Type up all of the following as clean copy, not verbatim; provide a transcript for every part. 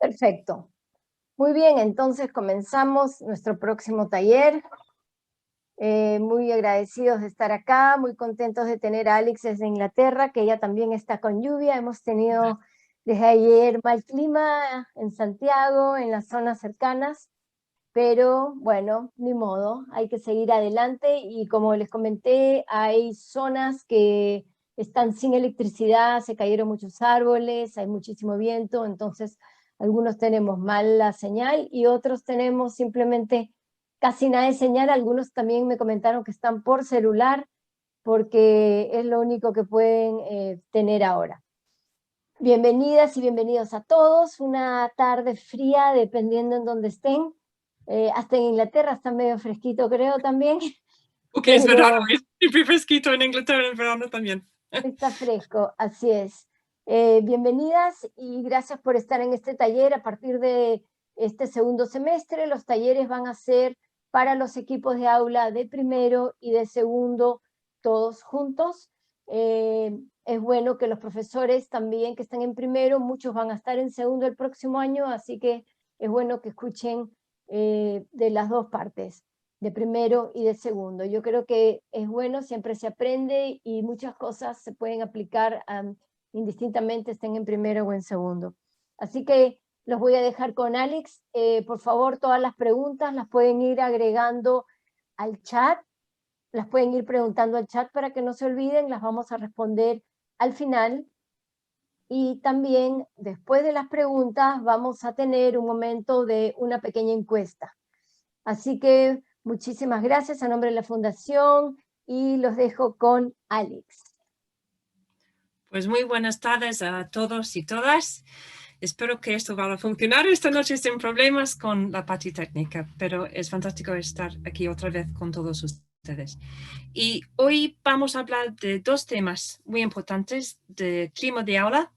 Perfecto. Muy bien, entonces comenzamos nuestro próximo taller. Muy agradecidos de estar acá, muy contentos de tener a Alex desde Inglaterra, que ella también está con lluvia. Hemos tenido desde ayer mal clima en Santiago, en las zonas cercanas, pero bueno, ni modo, hay que seguir adelante y como les comenté, hay zonas que están sin electricidad, se cayeron muchos árboles, hay muchísimo viento, entonces algunos tenemos mala señal y otros tenemos simplemente casi nada de señal. Algunos también me comentaron que están por celular porque es lo único que pueden tener ahora. Bienvenidas y bienvenidos a todos, una tarde fría dependiendo en donde estén. Hasta en Inglaterra está medio fresquito, creo, también. Ok, es verano, es siempre fresquito en Inglaterra en verano también. Está fresco, así es. Bienvenidas y gracias por estar en este taller. A partir de este segundo semestre, los talleres van a ser para los equipos de aula de primero y de segundo, todos juntos. Es bueno que los profesores también que están en primero, muchos van a estar en segundo el próximo año, así que es bueno que escuchen de las dos partes, de primero y de segundo. Yo creo que es bueno, siempre se aprende y muchas cosas se pueden aplicar indistintamente estén en primero o en segundo. Así que los voy a dejar con Alex. Por favor, todas las preguntas las pueden ir agregando al chat, las pueden ir preguntando al chat para que no se olviden, las vamos a responder al final. Y también después de las preguntas vamos a tener un momento de una pequeña encuesta. Así que muchísimas gracias a nombre de la Fundación y los dejo con Alex. Pues muy buenas tardes a todos y todas. Espero que esto va a funcionar esta noche sin problemas con la parte técnica, pero es fantástico estar aquí otra vez con todos ustedes. Y hoy vamos a hablar de dos temas muy importantes, de clima de aula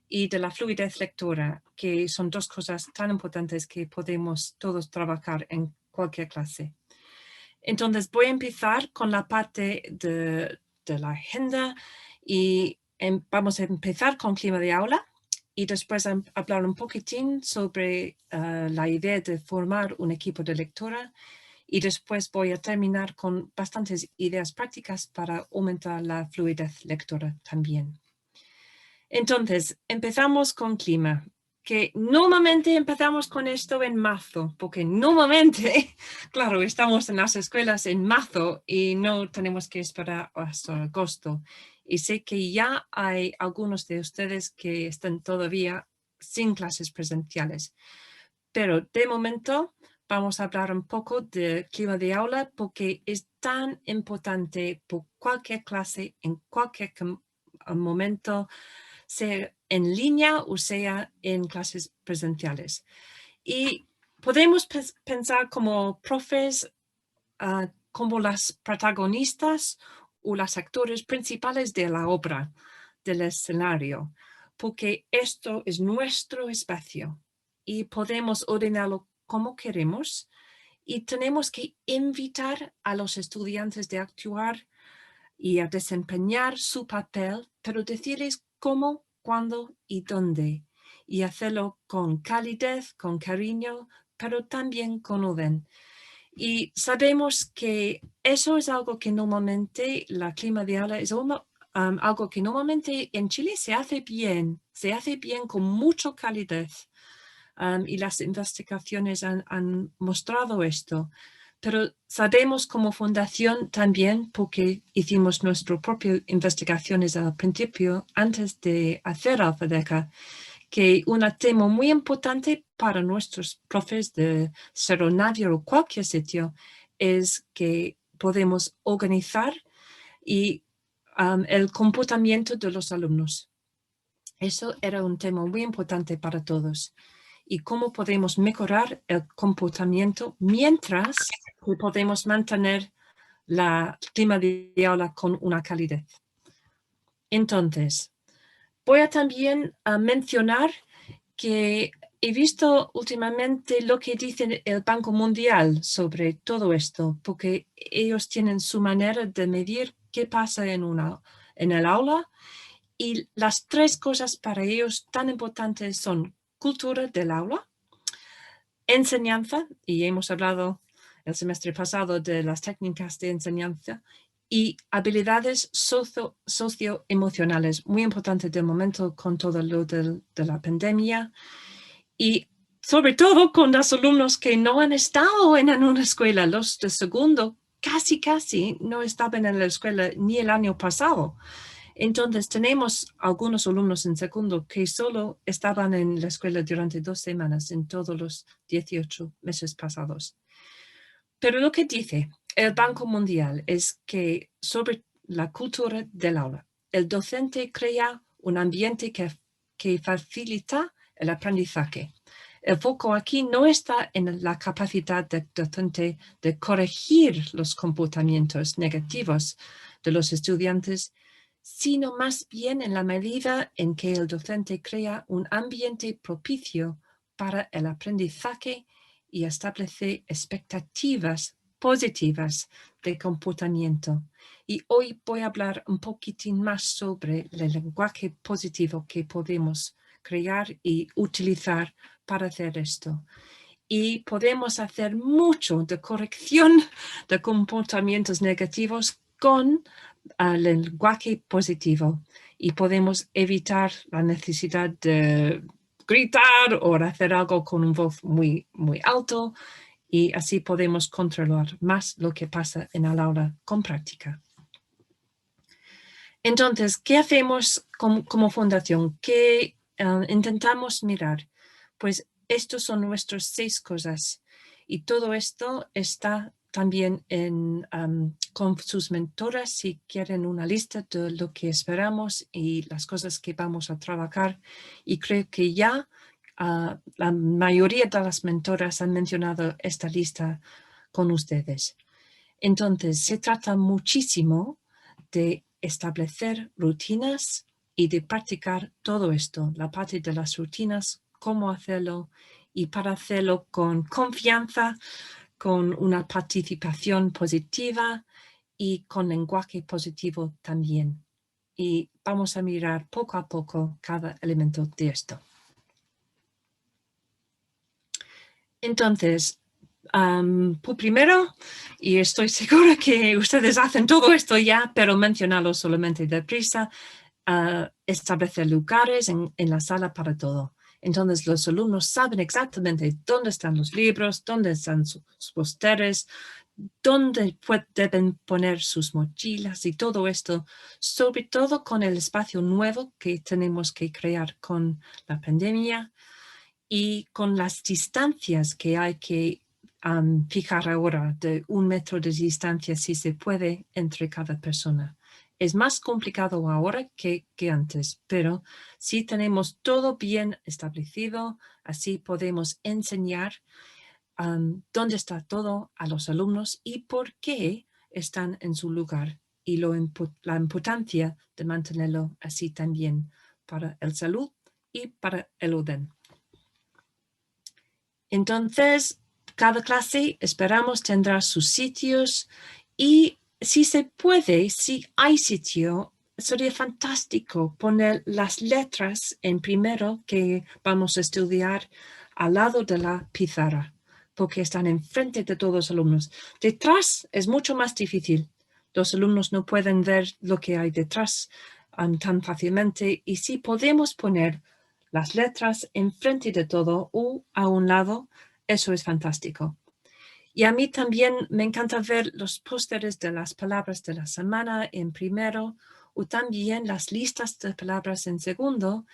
y de la fluidez lectora, que son dos cosas tan importantes que podemos todos trabajar en cualquier clase. Entonces voy a empezar con la parte de la agenda y vamos a empezar con clima de aula y después hablar un poquitín sobre la idea de formar un equipo de lectura y después voy a terminar con bastantes ideas prácticas para aumentar la fluidez lectora también. Entonces, empezamos con clima, que normalmente empezamos con esto en marzo, porque normalmente, claro, estamos en las escuelas en marzo y no tenemos que esperar hasta agosto. Y sé que ya hay algunos de ustedes que están todavía sin clases presenciales. Pero de momento vamos a hablar un poco de clima de aula porque es tan importante por cualquier clase, en cualquier momento, sea en línea o sea en clases presenciales. Y podemos pensar como profes, como las protagonistas o los actores principales de la obra, del escenario, porque esto es nuestro espacio y podemos ordenarlo como queremos y tenemos que invitar a los estudiantes de actuar y a desempeñar su papel, pero decirles cómo, cuándo y dónde, y hacerlo con calidez, con cariño, pero también con orden. Y sabemos que eso es algo que normalmente, la clima de aula es algo que normalmente en Chile se hace bien con mucha calidez. Y las investigaciones han mostrado esto. Pero sabemos como fundación también, porque hicimos nuestras propias investigaciones al principio, antes de hacer Alfadeca, que un tema muy importante para nuestros profes de Cerro Navia o cualquier sitio es que podemos organizar y el comportamiento de los alumnos. Eso era un tema muy importante para todos. Y cómo podemos mejorar el comportamiento mientras que podemos mantener la clima de aula con una calidez. Entonces, voy a también mencionar que he visto últimamente lo que dice el Banco Mundial sobre todo esto, porque ellos tienen su manera de medir qué pasa en el aula y las tres cosas para ellos tan importantes son cultura del aula, enseñanza, y hemos hablado el semestre pasado de las técnicas de enseñanza, y habilidades socioemocionales, muy importante de momento con todo lo de la pandemia, y sobre todo con los alumnos que no han estado en una escuela. Los de segundo casi no estaban en la escuela ni el año pasado. Entonces tenemos algunos alumnos en segundo que solo estaban en la escuela durante 2 semanas en todos los 18 meses pasados. Pero lo que dice el Banco Mundial es que sobre la cultura del aula, el docente crea un ambiente que facilita el aprendizaje. El foco aquí no está en la capacidad del docente de corregir los comportamientos negativos de los estudiantes, sino más bien en la medida en que el docente crea un ambiente propicio para el aprendizaje y establece expectativas positivas de comportamiento. Y hoy voy a hablar un poquitín más sobre el lenguaje positivo que podemos crear y utilizar para hacer esto. Y podemos hacer mucho de corrección de comportamientos negativos con el lenguaje positivo. Y podemos evitar la necesidad de gritar o hacer algo con un voz muy alto, y así podemos controlar más lo que pasa en el aula con práctica. Entonces, ¿qué hacemos como fundación? ¿Qué intentamos mirar? Pues estos son nuestras 6 cosas, y todo esto está también con sus mentoras si quieren una lista de lo que esperamos y las cosas que vamos a trabajar, y creo que ya la mayoría de las mentoras han mencionado esta lista con ustedes. Entonces, se trata muchísimo de establecer rutinas y de practicar todo esto, la parte de las rutinas, cómo hacerlo, y para hacerlo con confianza, con una participación positiva y con lenguaje positivo también. Y vamos a mirar poco a poco cada elemento de esto. Entonces, por primero, y estoy segura que ustedes hacen todo esto ya, pero mencionarlo solamente deprisa, establecer lugares en la sala para todo. Entonces los alumnos saben exactamente dónde están los libros, dónde están sus pósteres, dónde deben poner sus mochilas y todo esto, sobre todo con el espacio nuevo que tenemos que crear con la pandemia y con las distancias que hay que fijar ahora, de 1 metro de distancia si se puede entre cada persona. Es más complicado ahora que antes, pero si tenemos todo bien establecido, así podemos enseñar dónde está todo a los alumnos y por qué están en su lugar, y la importancia de mantenerlo así también para el salud y para el orden. Entonces, cada clase esperamos tendrá sus sitios, y si se puede, si hay sitio, sería fantástico poner las letras en primero que vamos a estudiar al lado de la pizarra, porque están enfrente de todos los alumnos. Detrás es mucho más difícil. Los alumnos no pueden ver lo que hay detrás tan fácilmente, y si podemos poner las letras enfrente de todo o a un lado, eso es fantástico. Y a mí también me encanta ver los pósteres de las palabras de la semana en primero, o también las listas de palabras en segundo,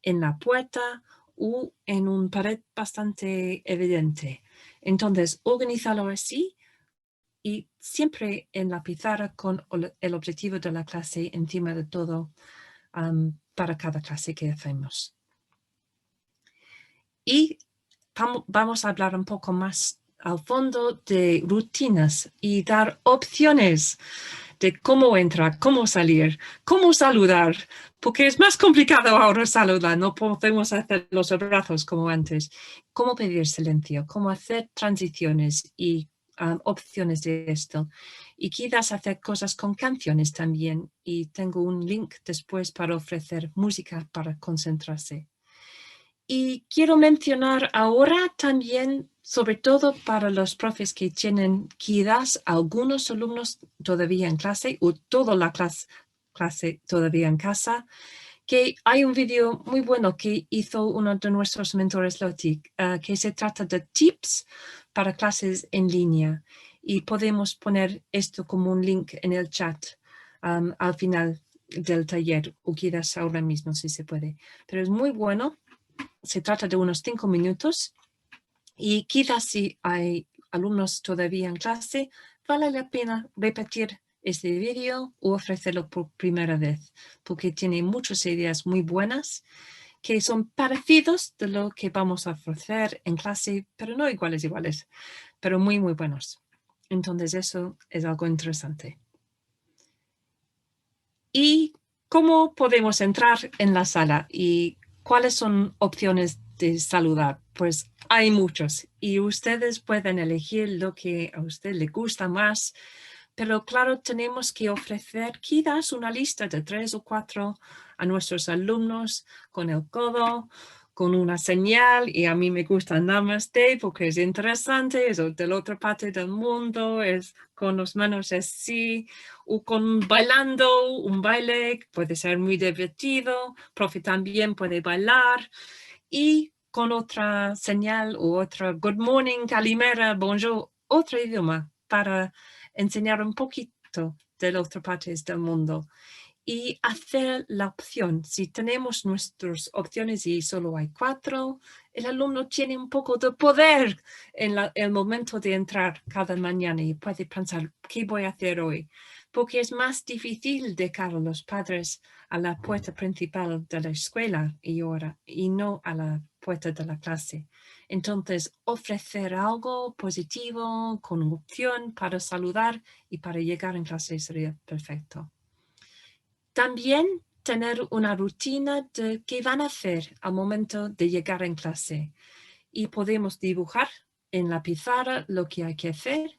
en la puerta o en un pared bastante evidente. Entonces, organizarlo así, y siempre en la pizarra con el objetivo de la clase encima de todo, para cada clase que hacemos. Y vamos a hablar un poco más al fondo de rutinas y dar opciones de cómo entrar, cómo salir, cómo saludar, porque es más complicado ahora saludar, no podemos hacer los abrazos como antes, cómo pedir silencio, cómo hacer transiciones y opciones de esto, y quizás hacer cosas con canciones también, y tengo un link después para ofrecer música para concentrarse. Y quiero mencionar ahora también, sobre todo para los profes que tienen quizás algunos alumnos todavía en clase o toda la clase todavía en casa, que hay un vídeo muy bueno que hizo uno de nuestros mentores, Loti, que se trata de tips para clases en línea. Y podemos poner esto como un link en el chat al final del taller, o quizás ahora mismo si se puede. Pero es muy bueno. Se trata de unos 5 minutos y quizás si hay alumnos todavía en clase, vale la pena repetir este vídeo o ofrecerlo por primera vez, porque tiene muchas ideas muy buenas que son parecidos de lo que vamos a ofrecer en clase, pero no iguales, pero muy, muy buenos. Entonces eso es algo interesante. ¿Y cómo podemos entrar en la sala? ¿Y cuáles son opciones de saludar? Pues hay muchos y ustedes pueden elegir lo que a usted le gusta más, pero claro, tenemos que ofrecer quizás una lista de 3 o 4 a nuestros alumnos con el codo, con una señal, y a mí me gusta Namaste porque es interesante, es de la otra parte del mundo, es con las manos así, o con bailando, un baile puede ser muy divertido, profe también puede bailar, y con otra señal u otra good morning, calimera, bonjour, otro idioma para enseñar un poquito de las otras partes del mundo. Y hacer la opción. Si tenemos nuestras opciones y solo hay 4, el alumno tiene un poco de poder en el momento de entrar cada mañana y puede pensar, ¿qué voy a hacer hoy? Porque es más difícil dejar a los padres a la puerta principal de la escuela y no a la puerta de la clase. Entonces, ofrecer algo positivo con opción para saludar y para llegar en clase sería perfecto. También tener una rutina de qué van a hacer al momento de llegar en clase. Y podemos dibujar en la pizarra lo que hay que hacer.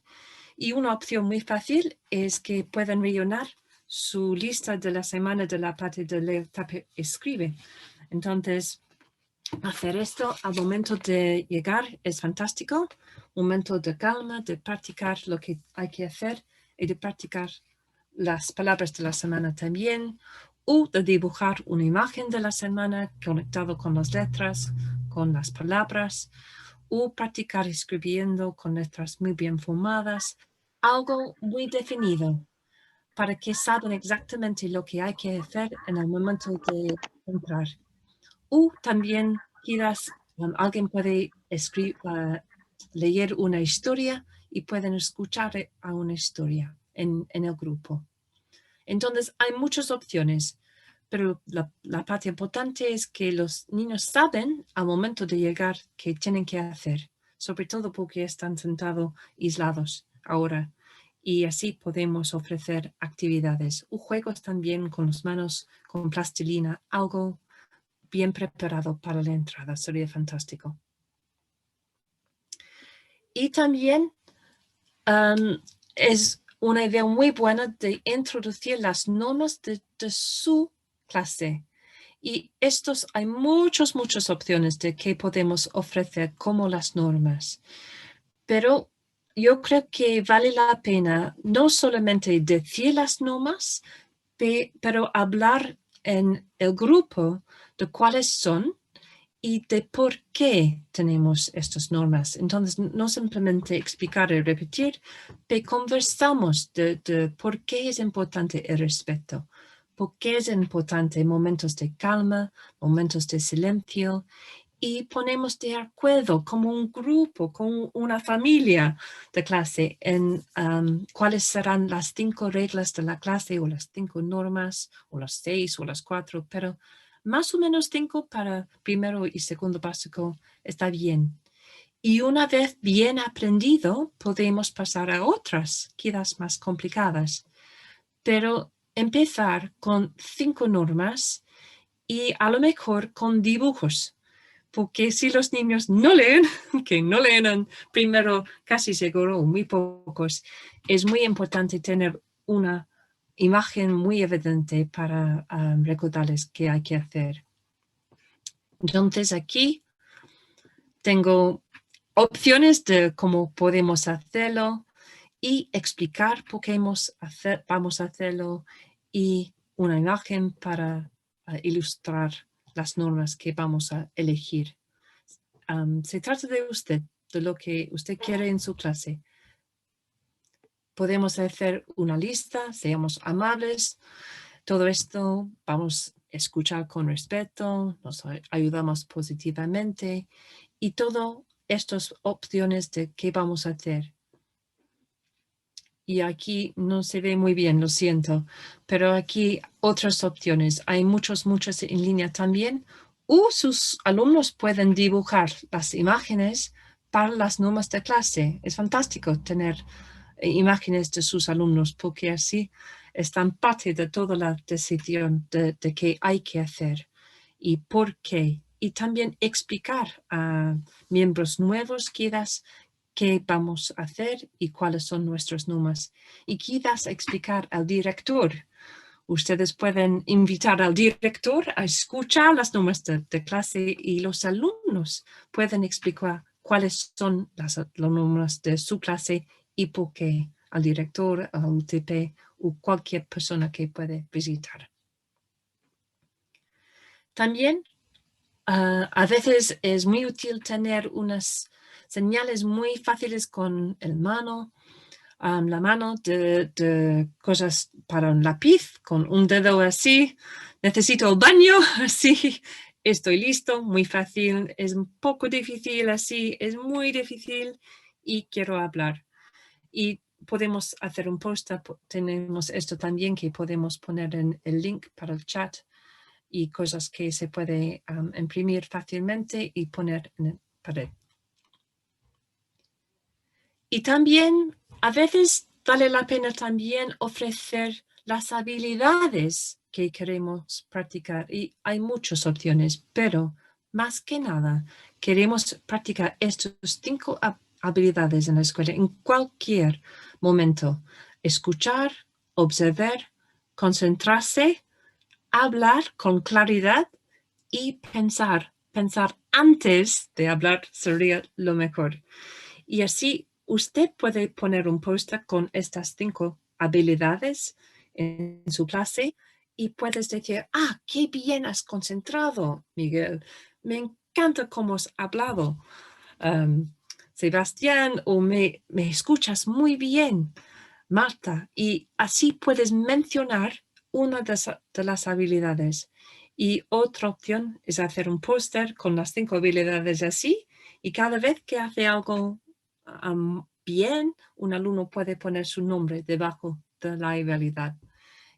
Y una opción muy fácil es que puedan rellenar su lista de la semana de la parte de leer, tape, escribe. Entonces, hacer esto al momento de llegar es fantástico. Un momento de calma, de practicar lo que hay que hacer y de practicar las palabras de la semana también, o de dibujar una imagen de la semana conectado con las letras, con las palabras, o practicar escribiendo con letras muy bien formadas, algo muy definido para que saben exactamente lo que hay que hacer en el momento de entrar. O también quizás alguien puede leer una historia y pueden escuchar a una historia en el grupo. Entonces hay muchas opciones, pero la parte importante es que los niños saben al momento de llegar qué tienen que hacer, sobre todo porque están sentados aislados ahora. Y así podemos ofrecer actividades o juegos también con las manos, con plastilina, algo bien preparado para la entrada, sería fantástico. Y también es una idea muy buena de introducir las normas de su clase. Y estos hay muchas opciones de qué podemos ofrecer como las normas. Pero yo creo que vale la pena no solamente decir las normas, pero hablar en el grupo de cuáles son y de por qué tenemos estas normas. Entonces, no simplemente explicar y repetir, pero conversamos de por qué es importante el respeto, por qué es importante momentos de calma, momentos de silencio, y ponemos de acuerdo como un grupo, como una familia de clase en cuáles serán las 5 reglas de la clase o las 5 normas o las 6 o las 4, pero más o menos 5 para primero y segundo básico está bien. Y una vez bien aprendido, podemos pasar a otras, quizás más complicadas. Pero empezar con 5 normas y a lo mejor con dibujos. Porque si los niños no leen, que no leen primero casi seguro, muy pocos, es muy importante tener una imagen muy evidente para recordarles qué hay que hacer. Entonces aquí tengo opciones de cómo podemos hacerlo y explicar por qué vamos a hacerlo y una imagen para ilustrar las normas que vamos a elegir. Se trata de usted, de lo que usted quiere en su clase. Podemos hacer una lista, seamos amables. Todo esto vamos a escuchar con respeto, nos ayudamos positivamente y todas estas opciones de qué vamos a hacer. Y aquí no se ve muy bien, lo siento, pero aquí otras opciones. Hay muchas en línea también. Sus alumnos pueden dibujar las imágenes para las normas de clase. Es fantástico tener imágenes de sus alumnos porque así están parte de toda la decisión de qué hay que hacer y por qué. Y también explicar a miembros nuevos quizás qué vamos a hacer y cuáles son nuestras normas. Y quizás explicar al director. Ustedes pueden invitar al director a escuchar las normas de clase y los alumnos pueden explicar cuáles son las normas de su clase y por qué al director, al UTP o cualquier persona que puede visitar. También a veces es muy útil tener unas señales muy fáciles con la mano de cosas para un lápiz, con un dedo así, necesito el baño, así, estoy listo, muy fácil, es un poco difícil así, es muy difícil y quiero hablar. Y podemos hacer un post, tenemos esto también que podemos poner en el link para el chat y cosas que se puede imprimir fácilmente y poner en la pared. Y también a veces vale la pena también ofrecer las habilidades que queremos practicar. Y hay muchas opciones, pero más que nada queremos practicar estas 5 habilidades en la escuela en cualquier momento. Escuchar, observar, concentrarse, hablar con claridad y pensar. Pensar antes de hablar sería lo mejor. Y así usted puede poner un póster con estas 5 habilidades en su clase y puedes decir, qué bien has concentrado, Miguel. Me encanta cómo has hablado, Sebastián, o me escuchas muy bien, Marta. Y así puedes mencionar una de las habilidades. Y otra opción es hacer un póster con las 5 habilidades así y cada vez que hace algo bien, un alumno puede poner su nombre debajo de la habilidad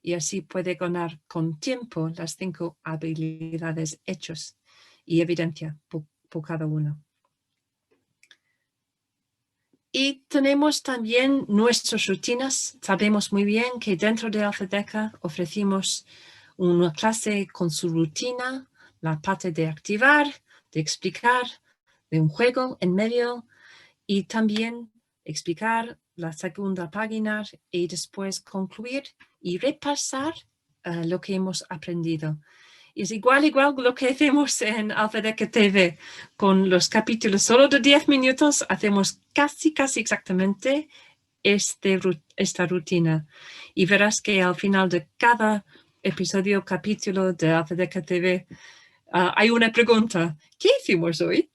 y así puede ganar con tiempo las 5 habilidades hechas y evidencia por cada uno. Y tenemos también nuestras rutinas. Sabemos muy bien que dentro de Alfadeca ofrecimos una clase con su rutina, la parte de activar, de explicar, de un juego en medio y también explicar la segunda página y después concluir y repasar lo que hemos aprendido. Y es igual lo que hacemos en Alfadeca TV. Con los capítulos solo de 10 minutos hacemos casi exactamente esta rutina. Y verás que al final de cada capítulo de Alfadeca TV hay una pregunta. ¿Qué hicimos hoy?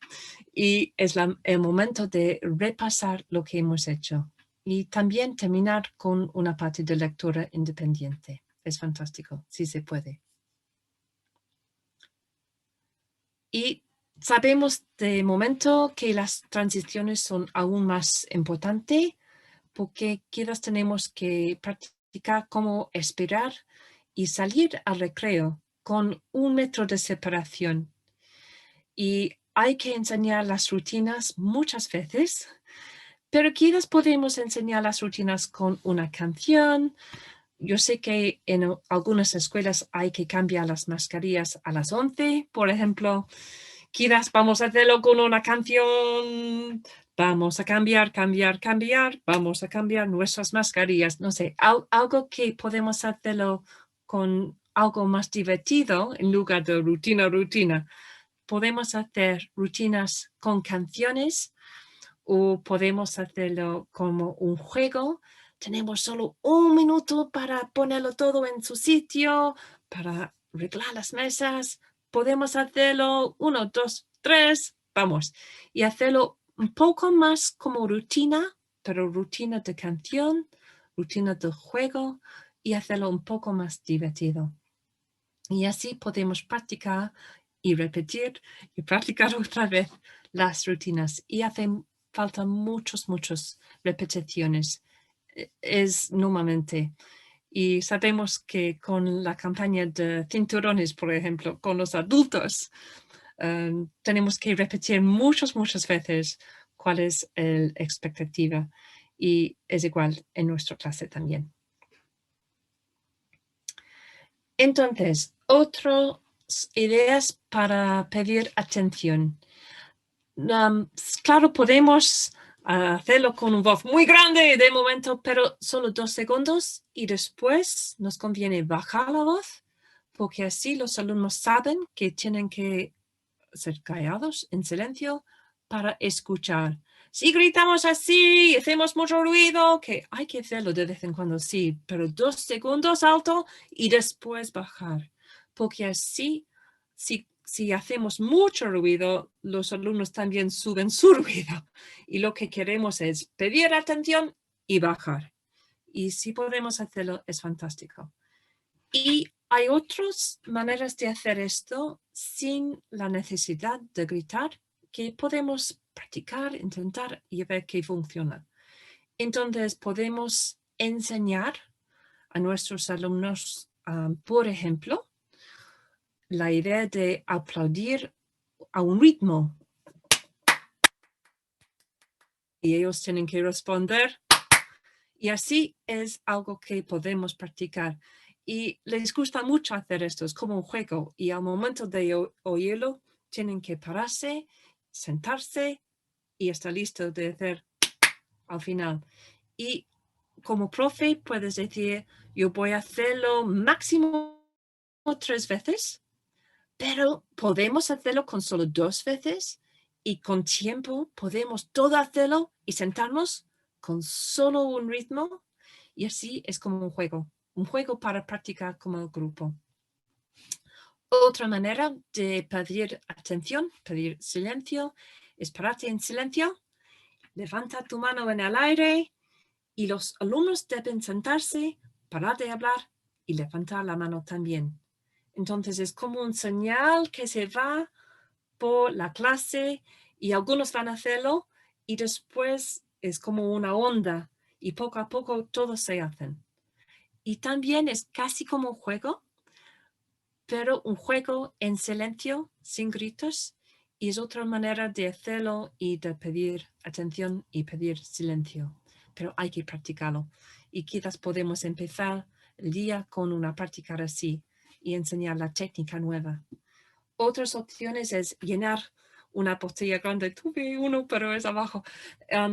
Y es el momento de repasar lo que hemos hecho. Y también terminar con una parte de lectura independiente. Es fantástico, si se puede. Y sabemos de momento que las transiciones son aún más importantes porque quizás tenemos que practicar cómo esperar y salir al recreo con 1 metro de separación. Y hay que enseñar las rutinas muchas veces, pero quizás podemos enseñar las rutinas con una canción. Yo sé que en algunas escuelas hay que cambiar las mascarillas a las 11, por ejemplo. Quizás vamos a hacerlo con una canción. Vamos a cambiar, vamos a cambiar nuestras mascarillas. No sé, algo que podemos hacerlo con algo más divertido en lugar de rutina. podemos hacer rutinas con canciones o podemos hacerlo como un juego. Tenemos solo 1 minuto para ponerlo todo en su sitio, para arreglar las mesas. Podemos hacerlo 1, 2, 3, vamos. Y hacerlo un poco más como rutina, pero rutina de canción, rutina de juego y hacerlo un poco más divertido. Y así podemos practicar y repetir y practicar otra vez las rutinas. Y hacen falta muchas repeticiones. Es normalmente. Y sabemos que con la campaña de cinturones, por ejemplo, con los adultos, tenemos que repetir muchas veces cuál es la expectativa. Y es igual en nuestra clase también. Entonces, otras ideas para pedir atención. Claro, podemos hacerlo con una voz muy grande de momento, pero solo 2 segundos y después nos conviene bajar la voz porque así los alumnos saben que tienen que ser callados en silencio para escuchar. Si gritamos así y hacemos mucho ruido, que hay que hacerlo de vez en cuando, sí, pero 2 segundos alto y después bajar. Porque así, si hacemos mucho ruido, los alumnos también suben su ruido. Y lo que queremos es pedir atención y bajar. Y si podemos hacerlo, es fantástico. Y hay otras maneras de hacer esto sin la necesidad de gritar que podemos practicar, intentar y ver que funciona. Entonces podemos enseñar a nuestros alumnos, por ejemplo, la idea de aplaudir a un ritmo. Y ellos tienen que responder. Y así es algo que podemos practicar. Y les gusta mucho hacer esto, es como un juego. Y al momento de oírlo, tienen que pararse, sentarse y estar listo de hacer al final. Y como profe puedes decir, yo voy a hacerlo máximo 3 veces, pero podemos hacerlo con solo 2 veces y con tiempo podemos todo hacerlo y sentarnos con solo un ritmo. Y así es como un juego para practicar como grupo. Otra manera de pedir atención, pedir silencio, es pararte en silencio, levanta tu mano en el aire y los alumnos deben sentarse, parar de hablar y levantar la mano también. Entonces es como un señal que se va por la clase y algunos van a hacerlo y después es como una onda y poco a poco todos se hacen. Y también es casi como un juego, pero un juego en silencio, sin gritos, y es otra manera de hacerlo y de pedir atención y pedir silencio. Pero hay que practicarlo y quizás podemos empezar el día con una práctica así y enseñar la técnica nueva. Otras opciones es llenar una botella grande, tuve uno pero es abajo,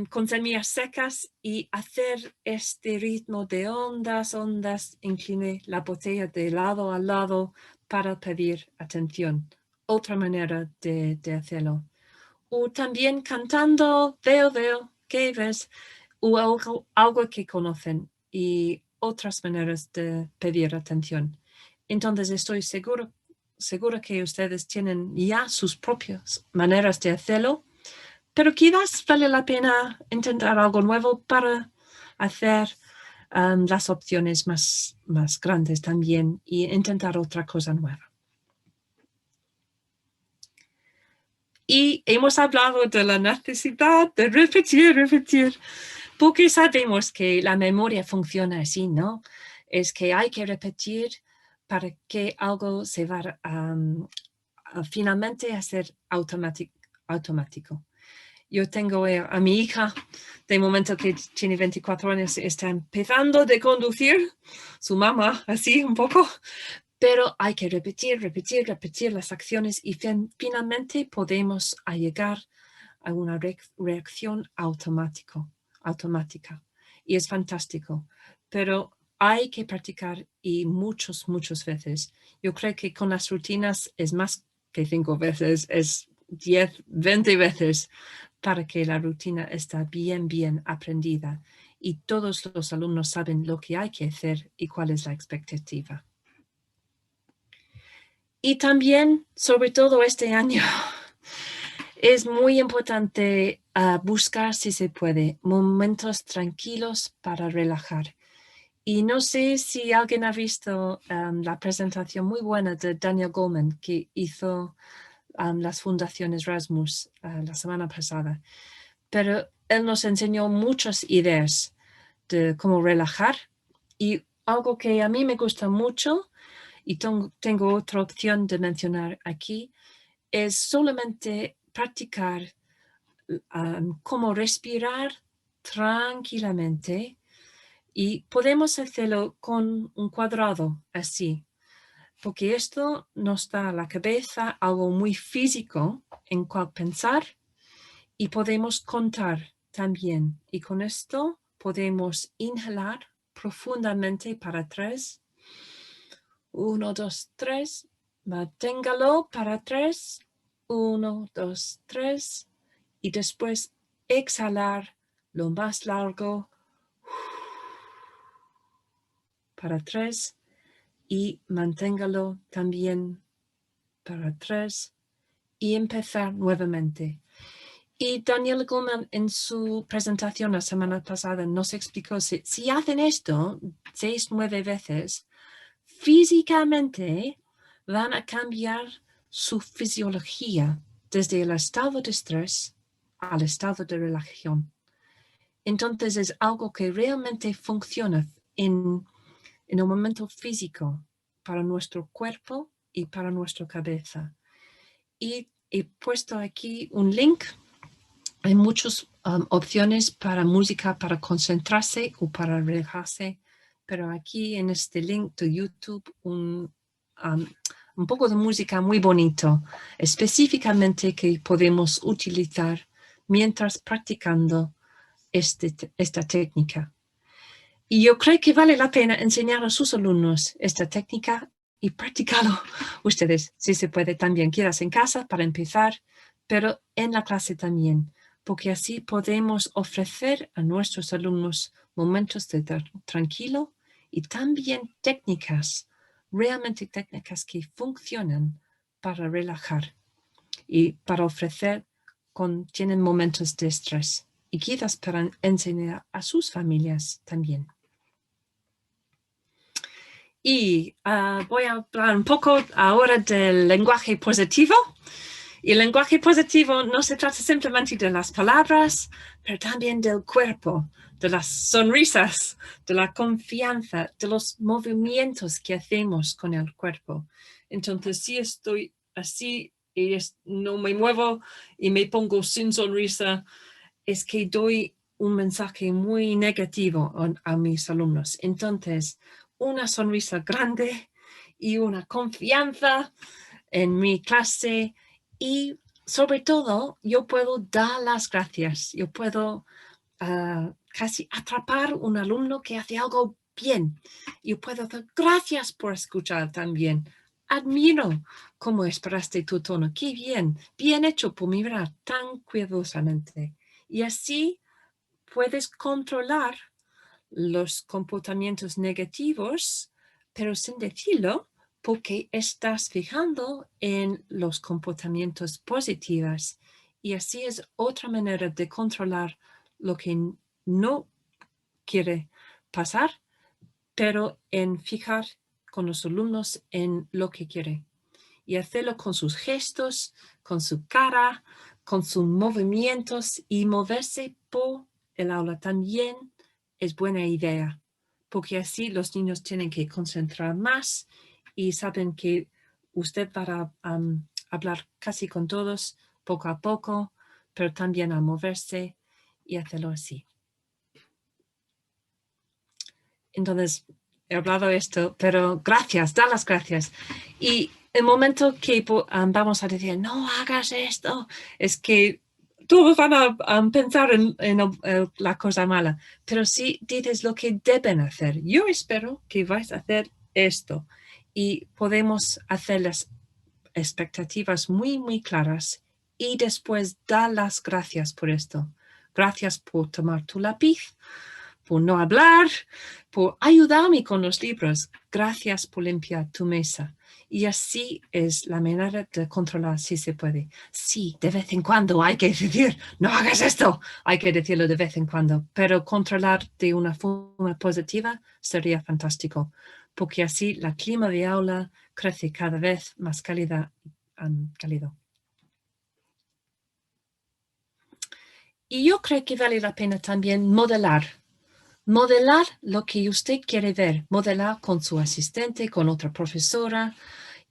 con semillas secas y hacer este ritmo de ondas, incline la botella de lado a lado para pedir atención. Otra manera de hacerlo. O también cantando, veo, ¿qué ves? O algo que conocen y otras maneras de pedir atención. Entonces estoy segura que ustedes tienen ya sus propias maneras de hacerlo, pero quizás vale la pena intentar algo nuevo para hacer las opciones más grandes también y intentar otra cosa nueva. Y hemos hablado de la necesidad de repetir, porque sabemos que la memoria funciona así, ¿no? Es que hay que repetir para que algo se va finalmente a ser automático. Yo tengo a mi hija, de momento que tiene 24 años, está empezando de conducir, su mamá, así un poco, pero hay que repetir las acciones y finalmente podemos llegar a una reacción automática. Y es fantástico, pero hay que practicar y muchas veces. Yo creo que con las rutinas es más que 5 veces, es 10, 20 veces para que la rutina esté bien aprendida y todos los alumnos saben lo que hay que hacer y cuál es la expectativa. Y también, sobre todo este año, es muy importante buscar, si se puede, momentos tranquilos para relajar. Y no sé si alguien ha visto la presentación muy buena de Daniel Goleman que hizo las fundaciones Rasmus la semana pasada. Pero él nos enseñó muchas ideas de cómo relajar y algo que a mí me gusta mucho y tengo otra opción de mencionar aquí es solamente practicar cómo respirar tranquilamente y podemos hacerlo con un cuadrado así, porque esto nos da a la cabeza algo muy físico en cual pensar y podemos contar también. Y con esto podemos inhalar profundamente para 3. 1, 2, 3. Manténgalo para 3. 1, 2, 3. Y después exhalar lo más largo para 3. Y manténgalo también para 3. Y empezar nuevamente. Y Daniel Goleman en su presentación la semana pasada nos explicó si hacen esto 6, 9 veces, físicamente van a cambiar su fisiología desde el estado de estrés al estado de relajación. Entonces es algo que realmente funciona en el momento físico para nuestro cuerpo y para nuestra cabeza. Y he puesto aquí un link. Hay muchas opciones para música, para concentrarse o para relajarse, pero aquí en este link de YouTube un poco de música muy bonito, específicamente que podemos utilizar mientras practicando esta técnica. Y yo creo que vale la pena enseñar a sus alumnos esta técnica y practicarlo ustedes, si se puede también, quizás en casa para empezar, pero en la clase también, porque así podemos ofrecer a nuestros alumnos momentos de tranquilo y también técnicas, realmente técnicas que funcionan para relajar y para ofrecer tienen momentos de estrés y quizás para enseñar a sus familias también. Y voy a hablar un poco ahora del lenguaje positivo. Y el lenguaje positivo no se trata simplemente de las palabras, pero también del cuerpo, de las sonrisas, de la confianza, de los movimientos que hacemos con el cuerpo. Entonces, si estoy así y no me muevo y me pongo sin sonrisa, es que doy un mensaje muy negativo a mis alumnos. Entonces, una sonrisa grande y una confianza en mi clase y sobre todo yo puedo dar las gracias. Yo puedo casi atrapar un alumno que hace algo bien. Yo puedo decir gracias por escuchar también. Admiro cómo esperaste tu tono. Qué bien. Bien hecho por mirar tan cuidadosamente. Y así puedes controlar los comportamientos negativos, pero sin decirlo, porque estás fijando en los comportamientos positivos. Y así es otra manera de controlar lo que no quiere pasar, pero en fijar con los alumnos en lo que quiere. Y hacerlo con sus gestos, con su cara, con sus movimientos y moverse por el aula también es buena idea, porque así los niños tienen que concentrar más y saben que usted va a hablar casi con todos poco a poco, pero también a moverse y hacerlo así. Entonces, he hablado esto, pero gracias, da las gracias. Y el momento que vamos a decir, no hagas esto, es que todos van a pensar en la cosa mala. Pero si dices lo que deben hacer, yo espero que vais a hacer esto. Y podemos hacerles expectativas muy, muy claras y después da las gracias por esto. Gracias por tomar tu lápiz, por no hablar, por ayudarme con los libros. Gracias por limpiar tu mesa. Y así es la manera de controlar si se puede. Sí, de vez en cuando hay que decir, no hagas esto. Hay que decirlo de vez en cuando. Pero controlar de una forma positiva sería fantástico. Porque así la clima de aula crece cada vez más cálido. Y yo creo que vale la pena también modelar. Modelar lo que usted quiere ver. Modelar con su asistente, con otra profesora.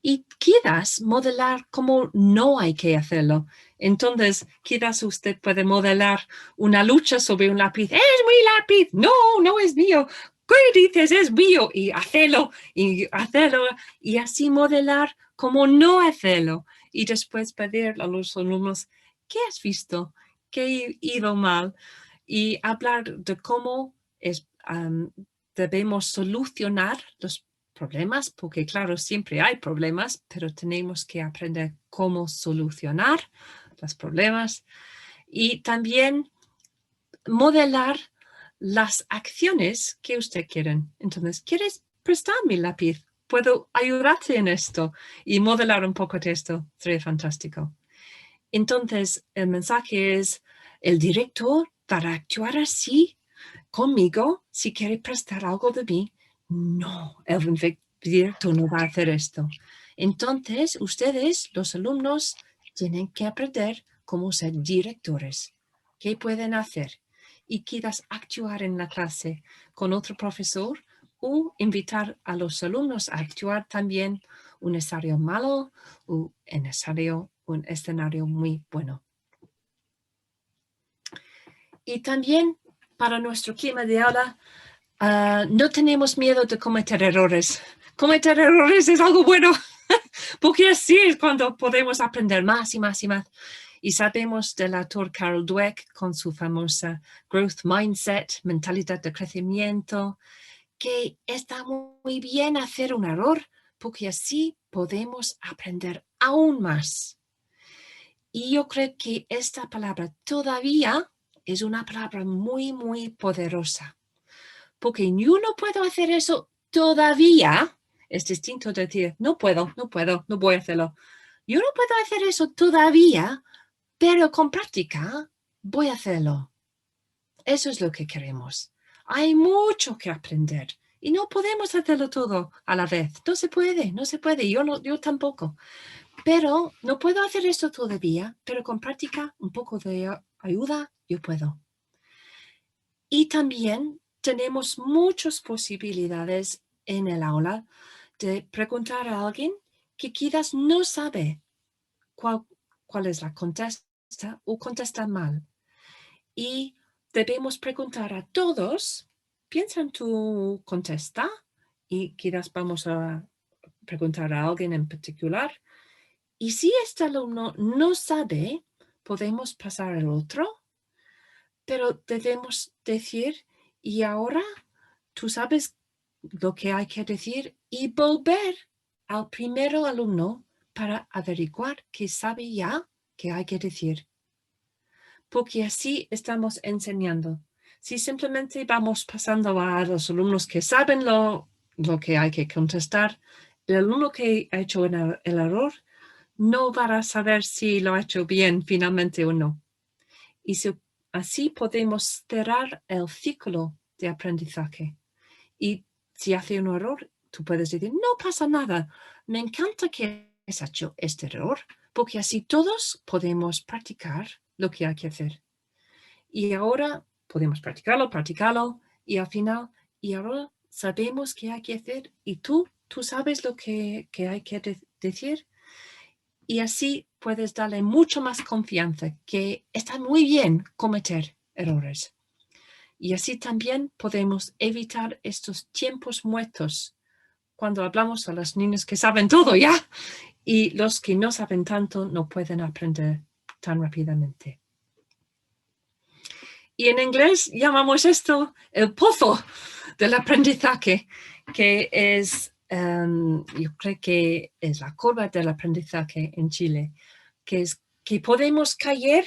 Y quizás modelar como no hay que hacerlo. Entonces, quizás usted puede modelar una lucha sobre un lápiz. ¡Es mi lápiz! No, no es mío. ¿Qué dices? Es mío. Y hacerlo. Y así modelar como no hacerlo. Y después pedir a los alumnos, ¿qué has visto? ¿Qué ha ido mal? Y hablar de cómo debemos solucionar los problemas, porque claro, siempre hay problemas, pero tenemos que aprender cómo solucionar los problemas y también modelar las acciones que usted quiere. Entonces, ¿quieres prestar mi lápiz? ¿Puedo ayudarte en esto? Y modelar un poco de esto sería fantástico. Entonces, el mensaje es, el director para actuar así conmigo, si quiere prestar algo de mí, no, el director no va a hacer esto. Entonces, ustedes, los alumnos, tienen que aprender cómo ser directores. ¿Qué pueden hacer? Y quizás actuar en la clase con otro profesor o invitar a los alumnos a actuar también un escenario malo o un escenario muy bueno. Y también para nuestro clima de aula, no tenemos miedo de cometer errores. Cometer errores es algo bueno, porque así es cuando podemos aprender más y más y más. Y sabemos del autor Carol Dweck con su famosa Growth Mindset, mentalidad de crecimiento, que está muy bien hacer un error, porque así podemos aprender aún más. Y yo creo que esta palabra todavía es una palabra muy, muy poderosa. Porque yo no puedo hacer eso todavía. Es distinto de decir, no puedo, no voy a hacerlo. Yo no puedo hacer eso todavía, pero con práctica voy a hacerlo. Eso es lo que queremos. Hay mucho que aprender y no podemos hacerlo todo a la vez. No se puede. Yo tampoco. Pero no puedo hacer eso todavía, pero con práctica, un poco de ayuda, yo puedo. Y también tenemos muchas posibilidades en el aula de preguntar a alguien que quizás no sabe cuál es la contesta o contesta mal. Y debemos preguntar a todos, piensa en tu contesta y quizás vamos a preguntar a alguien en particular. Y si este alumno no sabe, podemos pasar al otro, pero debemos decir, y ahora tú sabes lo que hay que decir y volver al primer alumno para averiguar qué sabe ya que hay que decir. Porque así estamos enseñando. Si simplemente vamos pasando a los alumnos que saben lo que hay que contestar, el alumno que ha hecho el error no va a saber si lo ha hecho bien finalmente o no. Y así podemos cerrar el ciclo de aprendizaje. Y si hace un error, tú puedes decir, no pasa nada. Me encanta que has hecho este error, porque así todos podemos practicar lo que hay que hacer. Y ahora podemos practicarlo, y al final, y ahora sabemos qué hay que hacer, y tú sabes lo que hay que decir, y así puedes darle mucho más confianza, que está muy bien cometer errores. Y así también podemos evitar estos tiempos muertos cuando hablamos a los niños que saben todo ya y los que no saben tanto no pueden aprender tan rápidamente. Y en inglés llamamos esto el pozo del aprendizaje, que es yo creo que es la curva del aprendizaje en Chile, que es que podemos caer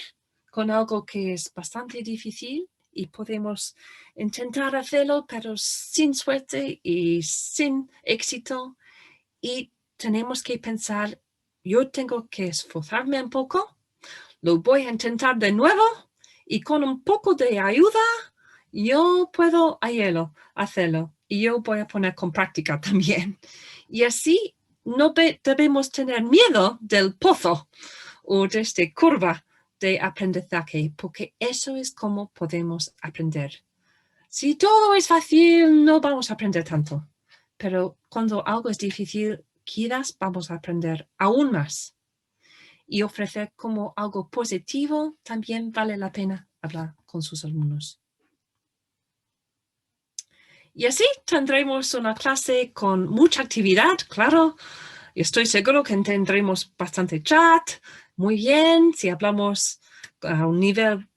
con algo que es bastante difícil y podemos intentar hacerlo, pero sin suerte y sin éxito. Y tenemos que pensar, yo tengo que esforzarme un poco, lo voy a intentar de nuevo y con un poco de ayuda yo puedo hacerlo y yo voy a poner con práctica también. Y así no debemos tener miedo del pozo o de esta curva de aprendizaje, porque eso es como podemos aprender. Si todo es fácil, no vamos a aprender tanto, pero cuando algo es difícil, quizás vamos a aprender aún más. Y ofrecer como algo positivo también vale la pena hablar con sus alumnos. Y así tendremos una clase con mucha actividad, claro. Estoy seguro que tendremos bastante chat, muy bien, si hablamos a un nivel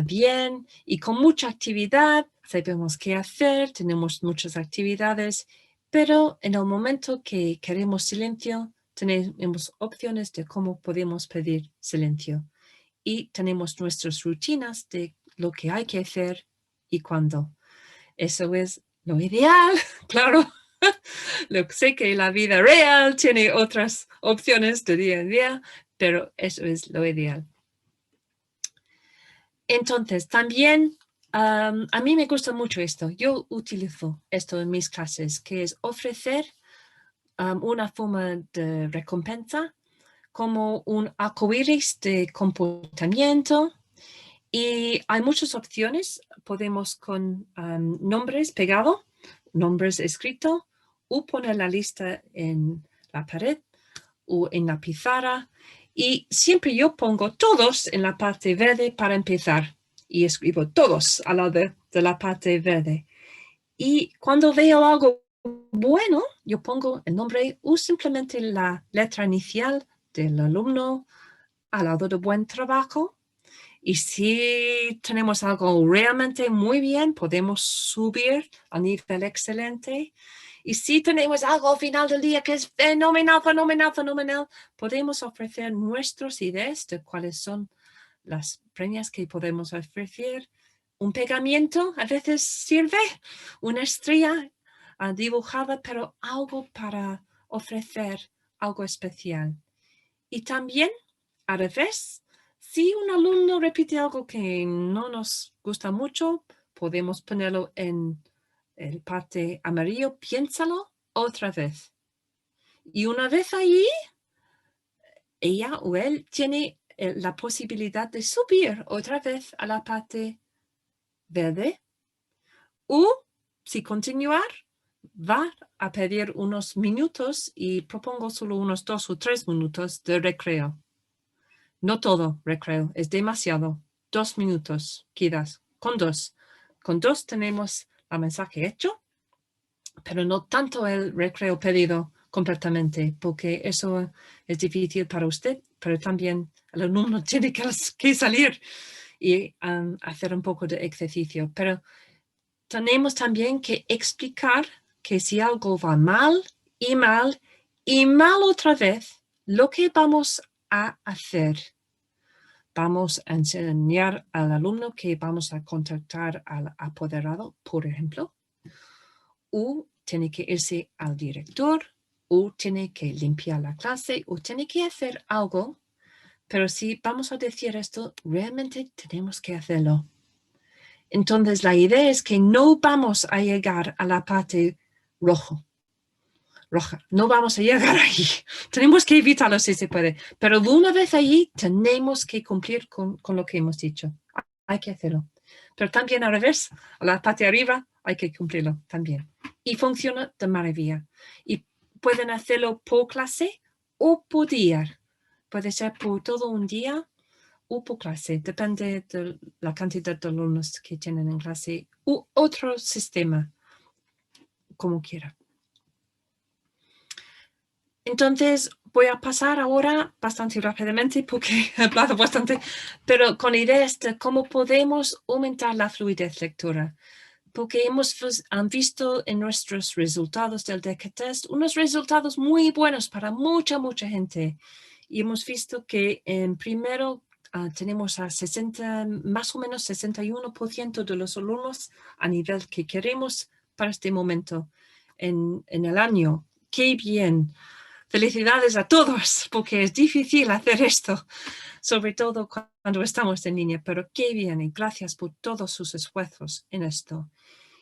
bien y con mucha actividad, sabemos qué hacer, tenemos muchas actividades, pero en el momento que queremos silencio, tenemos opciones de cómo podemos pedir silencio y tenemos nuestras rutinas de lo que hay que hacer y cuándo. Eso es lo ideal, claro. Sé que la vida real tiene otras opciones de día en día, pero eso es lo ideal. Entonces, también a mí me gusta mucho esto. Yo utilizo esto en mis clases, que es ofrecer una forma de recompensa como un arcoíris de comportamiento. Y hay muchas opciones. Podemos con nombres pegados, nombres escritos, o poner la lista en la pared o en la pizarra. Y siempre yo pongo todos en la parte verde para empezar. Y escribo todos al lado de la parte verde. Y cuando veo algo bueno, yo pongo el nombre o simplemente la letra inicial del alumno al lado de buen trabajo. Y si tenemos algo realmente muy bien, podemos subir a nivel excelente. Y si tenemos algo al final del día que es fenomenal, podemos ofrecer nuestras ideas de cuáles son las premios que podemos ofrecer. Un pegamento a veces sirve, una estrella dibujada, pero algo para ofrecer algo especial. Y también, a revés, si un alumno repite algo que no nos gusta mucho, podemos ponerlo en el parte amarillo, piénsalo otra vez. Y una vez allí, ella o él tiene la posibilidad de subir otra vez a la parte verde. O, si continuar, va a pedir unos minutos y propongo solo unos 2 o 3 minutos de recreo. No todo recreo, es demasiado. 2 minutos, quizás, con 2. Con 2 tenemos el mensaje hecho, pero no tanto el recreo pedido completamente, porque eso es difícil para usted, pero también el alumno tiene que salir y hacer un poco de ejercicio. Pero tenemos también que explicar que si algo va mal y mal otra vez, lo que vamos a hacer. Vamos a enseñar al alumno que vamos a contactar al apoderado, por ejemplo, o tiene que irse al director, o tiene que limpiar la clase, o tiene que hacer algo. Pero si vamos a decir esto, realmente tenemos que hacerlo. Entonces, la idea es que no vamos a llegar a la parte roja. No vamos a llegar ahí. Tenemos que evitarlo si se puede. Pero una vez allí, tenemos que cumplir con lo que hemos dicho. Hay que hacerlo. Pero también al revés, a la parte de arriba, hay que cumplirlo también. Y funciona de maravilla. Y pueden hacerlo por clase o por día. Puede ser por todo un día o por clase. Depende de la cantidad de alumnos que tienen en clase u otro sistema, como quiera. Entonces, voy a pasar ahora bastante rápidamente porque he hablado bastante, pero con ideas de cómo podemos aumentar la fluidez lectora. porque han visto en nuestros resultados del DECA Test unos resultados muy buenos para mucha gente. Y hemos visto que en primero tenemos a más o menos 61% de los alumnos a nivel que queremos para este momento en el año. ¡Qué bien! Felicidades a todos, porque es difícil hacer esto, sobre todo cuando estamos en línea, pero qué bien y gracias por todos sus esfuerzos en esto.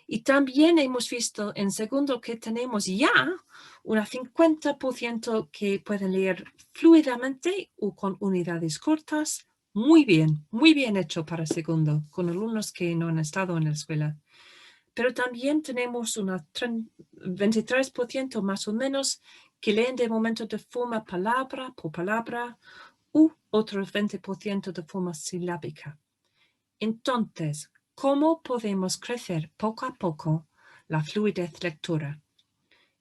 Y también hemos visto en segundo que tenemos ya un 50% que pueden leer fluidamente o con unidades cortas. Muy bien hecho para segundo, con alumnos que no han estado en la escuela. Pero también tenemos un 23% más o menos que leen de momento de forma palabra por palabra u otro 20% de forma silábica. Entonces, ¿cómo podemos crecer poco a poco la fluidez lectora?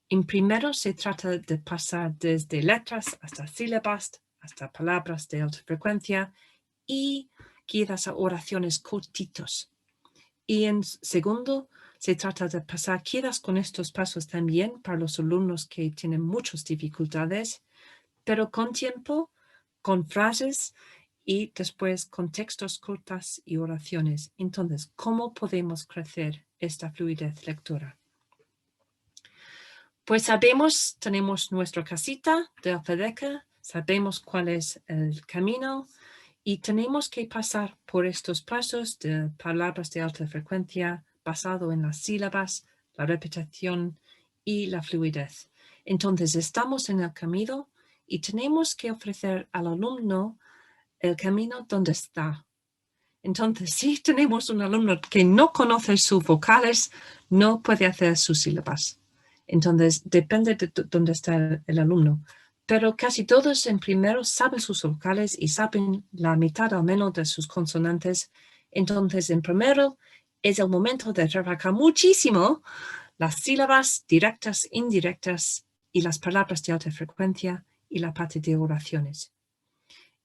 En primero se trata de pasar desde letras hasta sílabas, hasta palabras de alta frecuencia y quizás a oraciones cortitos. Y en segundo, se trata de pasar quizás con estos pasos también para los alumnos que tienen muchas dificultades, pero con tiempo, con frases y después con textos cortos y oraciones. Entonces, ¿cómo podemos crecer esta fluidez lectora? Pues sabemos, tenemos nuestra casita de Alfadeca, sabemos cuál es el camino y tenemos que pasar por estos pasos de palabras de alta frecuencia basado en las sílabas, la repetición y la fluidez. Entonces, estamos en el camino y tenemos que ofrecer al alumno el camino donde está. Entonces, si tenemos un alumno que no conoce sus vocales, no puede hacer sus sílabas. Entonces, depende de dónde está el alumno. Pero casi todos en primero saben sus vocales y saben la mitad al menos de sus consonantes. Entonces, en primero es el momento de trabajar muchísimo las sílabas directas, indirectas y las palabras de alta frecuencia y la parte de oraciones.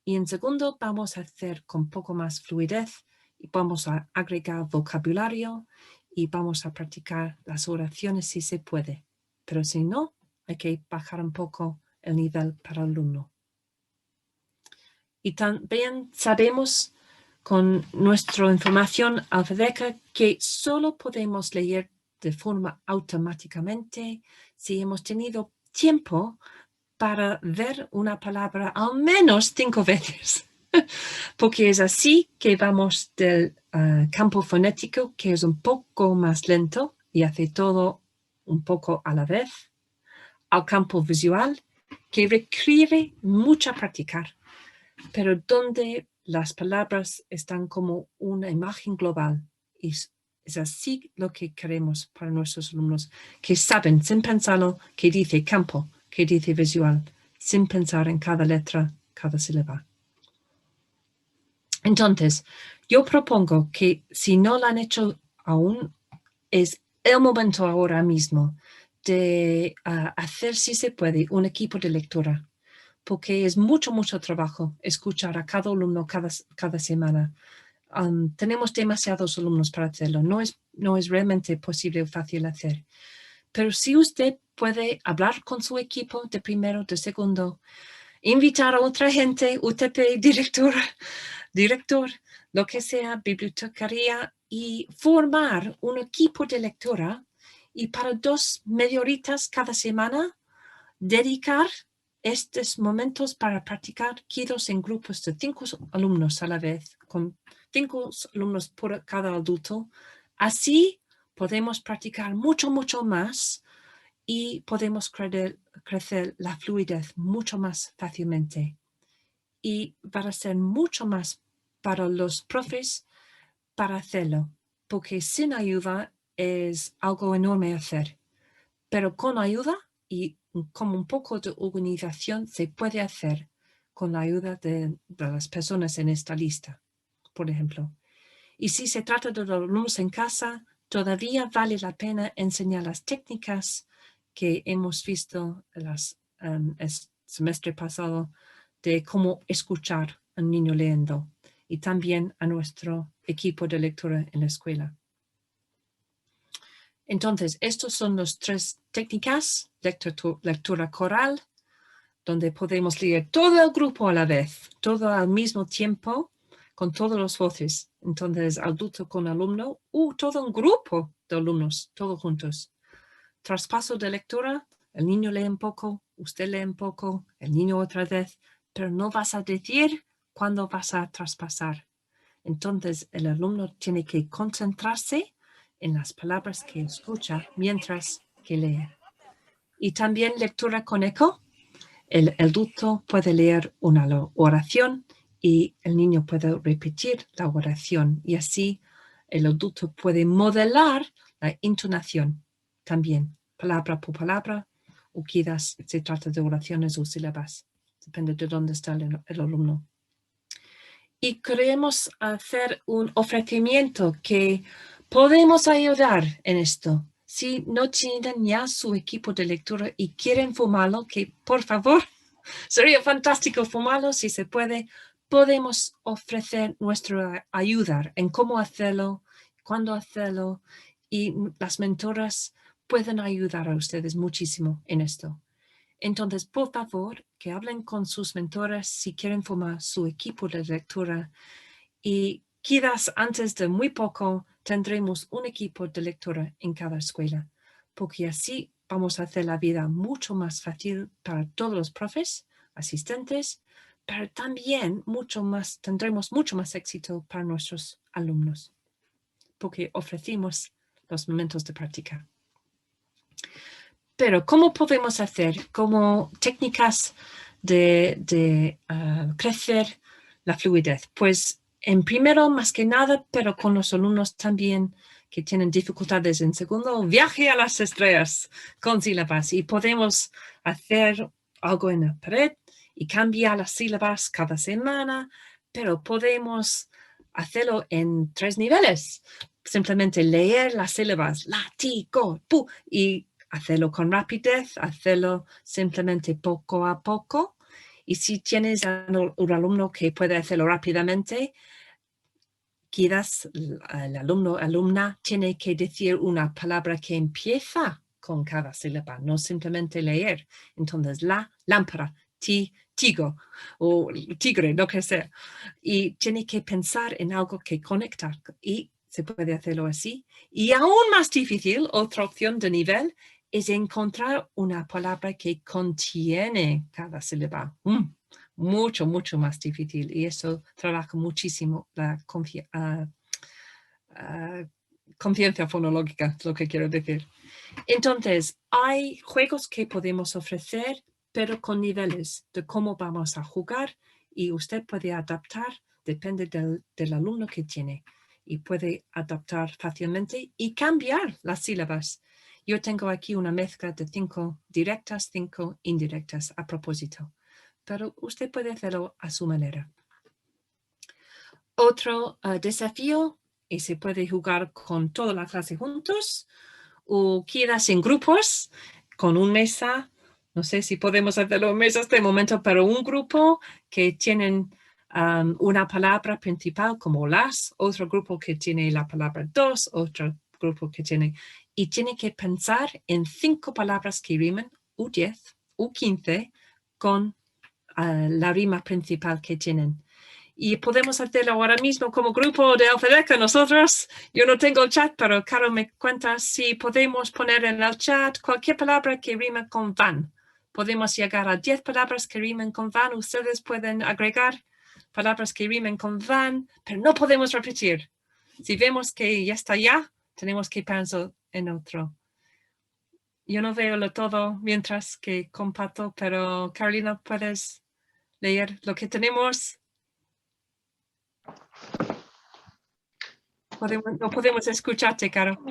Y en segundo vamos a hacer con poco más fluidez y vamos a agregar vocabulario y vamos a practicar las oraciones si se puede. Pero si no, hay que bajar un poco el nivel para el alumno. Y también sabemos con nuestra información alfabética que solo podemos leer de forma automáticamente si hemos tenido tiempo para ver una palabra al menos 5 veces. Porque es así que vamos del campo fonético, que es un poco más lento y hace todo un poco a la vez, al campo visual, que requiere mucha practicar, pero donde las palabras están como una imagen global. Y es así lo que queremos para nuestros alumnos, que saben sin pensarlo que dice campo, que dice visual, sin pensar en cada letra, cada sílaba. Entonces, yo propongo que si no lo han hecho aún, es el momento ahora mismo de hacer, si se puede, un equipo de lectura, porque es mucho trabajo escuchar a cada alumno cada semana. Tenemos demasiados alumnos para hacerlo, no es realmente posible o fácil hacer. Pero si usted puede hablar con su equipo de primero, de segundo, invitar a otra gente, UTP, director, lo que sea, bibliotecaria, y formar un equipo de lectura y para 2 media horitas cada semana dedicar estos momentos para practicar quizás en grupos de 5 alumnos a la vez, con 5 alumnos por cada adulto. Así podemos practicar mucho más y podemos crecer la fluidez mucho más fácilmente. Y para ser mucho más para los profes para hacerlo, porque sin ayuda es algo enorme hacer, pero con ayuda y con un poco de organización se puede hacer con la ayuda de las personas en esta lista, por ejemplo. Y si se trata de los alumnos en casa, todavía vale la pena enseñar las técnicas que hemos visto el semestre pasado de cómo escuchar a un niño leyendo y también a nuestro equipo de lectura en la escuela. Entonces, estos son las 3 técnicas: lectura coral, donde podemos leer todo el grupo a la vez, todo al mismo tiempo, con todas las voces. Entonces, adulto con alumno, todo un grupo de alumnos, todos juntos. Traspaso de lectura, el niño lee un poco, usted lee un poco, el niño otra vez, pero no vas a decir cuándo vas a traspasar. Entonces, el alumno tiene que concentrarse en las palabras que escucha mientras que lee. Y también lectura con eco. El adulto puede leer una oración y el niño puede repetir la oración, y así el adulto puede modelar la entonación también, palabra por palabra, o quizás se trata de oraciones o sílabas, depende de dónde está el alumno. Y queremos hacer un ofrecimiento que podemos ayudar en esto. Si no tienen ya su equipo de lectura y quieren formarlo, que por favor, sería fantástico formarlo si se puede. Podemos ofrecer nuestra ayuda en cómo hacerlo, cuándo hacerlo, y las mentoras pueden ayudar a ustedes muchísimo en esto. Entonces, por favor, que hablen con sus mentoras si quieren formar su equipo de lectura, y quizás antes de muy poco tendremos un equipo de lectura en cada escuela, porque así vamos a hacer la vida mucho más fácil para todos los profes, asistentes, pero también tendremos mucho más éxito para nuestros alumnos, porque ofrecimos los momentos de práctica. Pero, ¿cómo podemos hacer como técnicas de crecer la fluidez? Pues, en primero, más que nada, pero con los alumnos también que tienen dificultades en segundo, viaje a las estrellas con sílabas. Y podemos hacer algo en la pared y cambiar las sílabas cada semana, pero podemos hacerlo en 3 niveles. Simplemente leer las sílabas, la, ti, go, pu, y hacerlo con rapidez, hacerlo simplemente poco a poco. Y si tienes un alumno que puede hacerlo rápidamente, quizás el alumna tiene que decir una palabra que empieza con cada sílaba, no simplemente leer. Entonces, la, lámpara, tigo o tigre, lo que sea. Y tiene que pensar en algo que conecta, y se puede hacerlo así. Y aún más difícil, otra opción de nivel, es encontrar una palabra que contiene cada sílaba. Mucho, mucho más difícil, y eso trabaja muchísimo la conciencia fonológica, es lo que quiero decir. Entonces, hay juegos que podemos ofrecer, pero con niveles de cómo vamos a jugar, y usted puede adaptar, depende del alumno que tiene, y puede adaptar fácilmente y cambiar las sílabas. Yo tengo aquí una mezcla de 5 directas, 5 indirectas a propósito, pero usted puede hacerlo a su manera. Otro desafío, y se puede jugar con toda la clase juntos, o quizás en grupos, con una mesa. No sé si podemos hacerlo en mesas de momento, pero un grupo que tienen una palabra principal como las, otro grupo que tiene la palabra dos, otro grupo que tiene, y tiene que pensar en 5 palabras que rimen, o 10, o 15, con la rima principal que tienen. Y podemos hacerlo ahora mismo como grupo de Alfadeca nosotros. Yo no tengo el chat, pero Caro me cuenta si podemos poner en el chat cualquier palabra que rima con van. Podemos llegar a 10 palabras que rimen con van. Ustedes pueden agregar palabras que rimen con van, pero no podemos repetir. Si vemos que ya está tenemos que pensar en otro. Yo no veo lo todo mientras que comparto, pero Carolina, ¿puedes leer lo que tenemos? No podemos escucharte, Caro.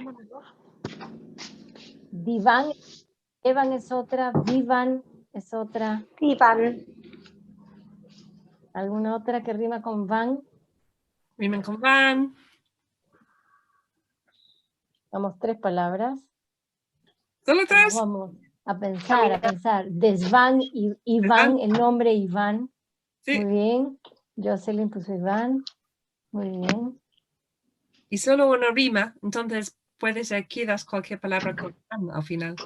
Diván, Evan es otra, Vivan es otra. Vivan. ¿Alguna otra que rima con van? Rimen con van. Vamos, 3 palabras. ¿Solo 3? Vamos a pensar. Desván y Iván, el nombre Iván. Sí. Muy bien. Jocelyn puso Iván. Muy bien. Y solo una rima, entonces puede ser quizás cualquier palabra con an al final.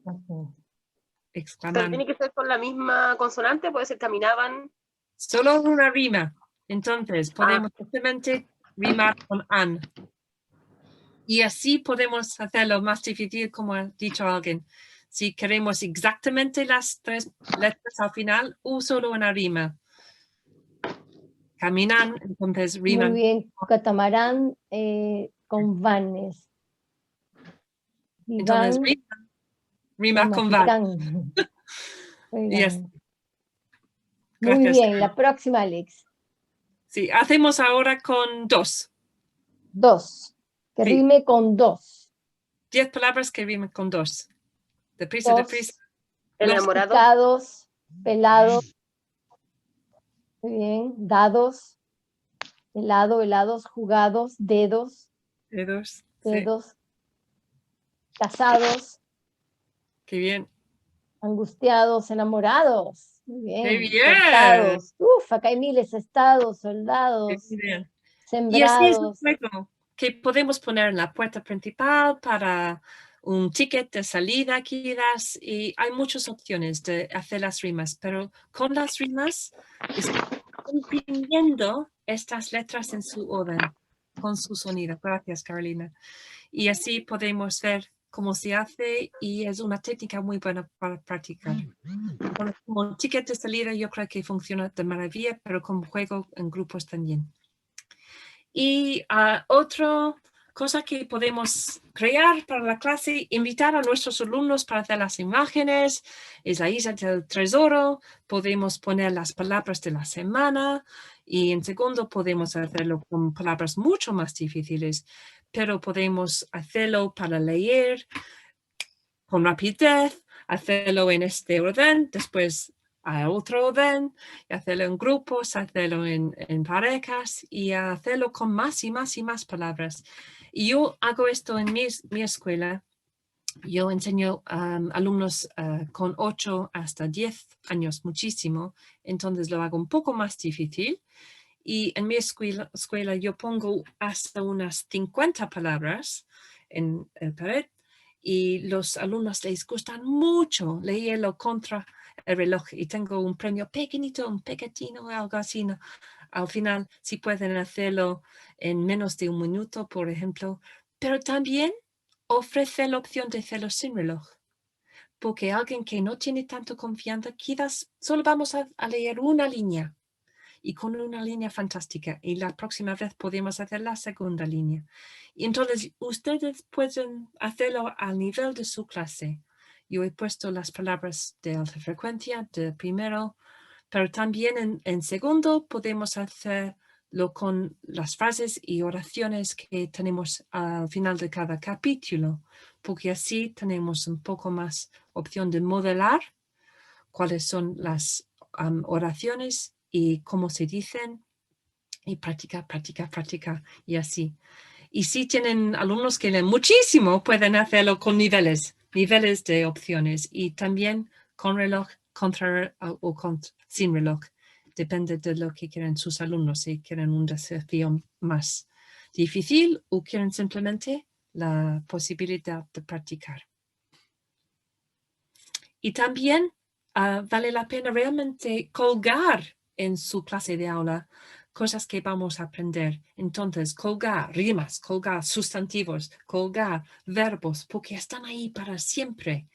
Ujú. Pero Exclaman. tiene que ser con la misma consonante, puede ser caminaban. Solo una rima. Entonces podemos simplemente rimar con an. Y así podemos hacerlo más difícil, como ha dicho alguien. Si queremos exactamente las 3 letras al final o solo una rima. Caminan, entonces Muy riman. bien, catamarán con vanes. Entonces Iván, rima con van. Maticán. Yes. Muy Gracias. bien, la próxima, Alex. Sí, hacemos ahora con 2. 2. Que Sí. rime con 2. 10 palabras que rimen con 2. Deprisa, Dos. deprisa. Enamorado. Picados, pelados. Muy bien. Dados. Helado, helados, jugados, dedos, Dedos. Sí, dedos. Casados, qué bien. angustiados, enamorados. Muy bien. ¡Qué bien! Cortados. Uf, acá hay miles, estados, soldados, Qué bien. Y así es un sembrados. juego que podemos poner en la puerta principal para un ticket de salida quizás, y hay muchas opciones de hacer las rimas, pero con las rimas estamos imprimiendo estas letras en su orden, con su sonido. Gracias, Carolina. Y así podemos ver cómo se hace y es una técnica muy buena para practicar. Como ticket de salida yo creo que funciona de maravilla, pero como juego en grupos también. Y otra cosa que podemos crear para la clase, invitar a nuestros alumnos para hacer las imágenes, es la isla del tesoro, podemos poner las palabras de la semana y en segundo podemos hacerlo con palabras mucho más difíciles, pero podemos hacerlo para leer con rapidez, hacerlo en este orden, después a otro orden, y hacerlo en grupos, hacerlo en parejas y hacerlo con más y más y más palabras. Y yo hago esto en mi escuela. Yo enseño a alumnos con 8 hasta 10 años muchísimo, entonces lo hago un poco más difícil. Y en mi escuela yo pongo hasta unas 50 palabras en el pared y los alumnos les gustan mucho leerlo contra el reloj y tengo un premio pequeñito, un pequeñito, algo así. ¿No? Al final, si pueden hacerlo en menos de un minuto, por ejemplo, pero también ofrece la opción de hacerlo sin reloj. Porque alguien que no tiene tanto confianza, quizás solo vamos a leer una línea y con una línea fantástica. Y la próxima vez podemos hacer la segunda línea. Y entonces ustedes pueden hacerlo al nivel de su clase. Yo he puesto las palabras de alta frecuencia, de primero, pero también en segundo podemos hacerlo con las frases y oraciones que tenemos al final de cada capítulo, porque así tenemos un poco más opción de modelar cuáles son las oraciones y cómo se dicen, y practicar, practicar, practicar, y así. Y si tienen alumnos que leen muchísimo, pueden hacerlo con niveles de opciones, y también con reloj, contra o sin reloj. Depende de lo que quieren sus alumnos, si quieren un desafío más difícil o quieren simplemente la posibilidad de practicar. Y también vale la pena realmente colgar en su clase de aula cosas que vamos a aprender. Entonces, colgar rimas, colgar sustantivos, colgar verbos, porque están ahí para siempre.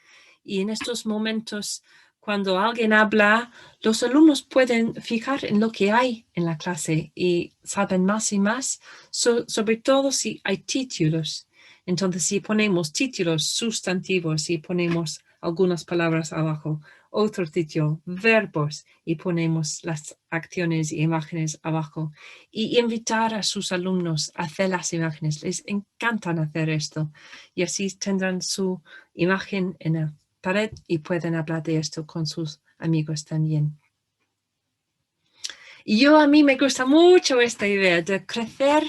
Y en estos momentos, cuando alguien habla, los alumnos pueden fijar en lo que hay en la clase y saben más y más, sobre todo si hay títulos. Entonces, si ponemos títulos, sustantivos y ponemos algunas palabras abajo, otro sitio, verbos, y ponemos las acciones y imágenes abajo. Y invitar a sus alumnos a hacer las imágenes. Les encantan hacer esto. Y así tendrán su imagen en la pared y pueden hablar de esto con sus amigos también. Y a mí me gusta mucho esta idea de crecer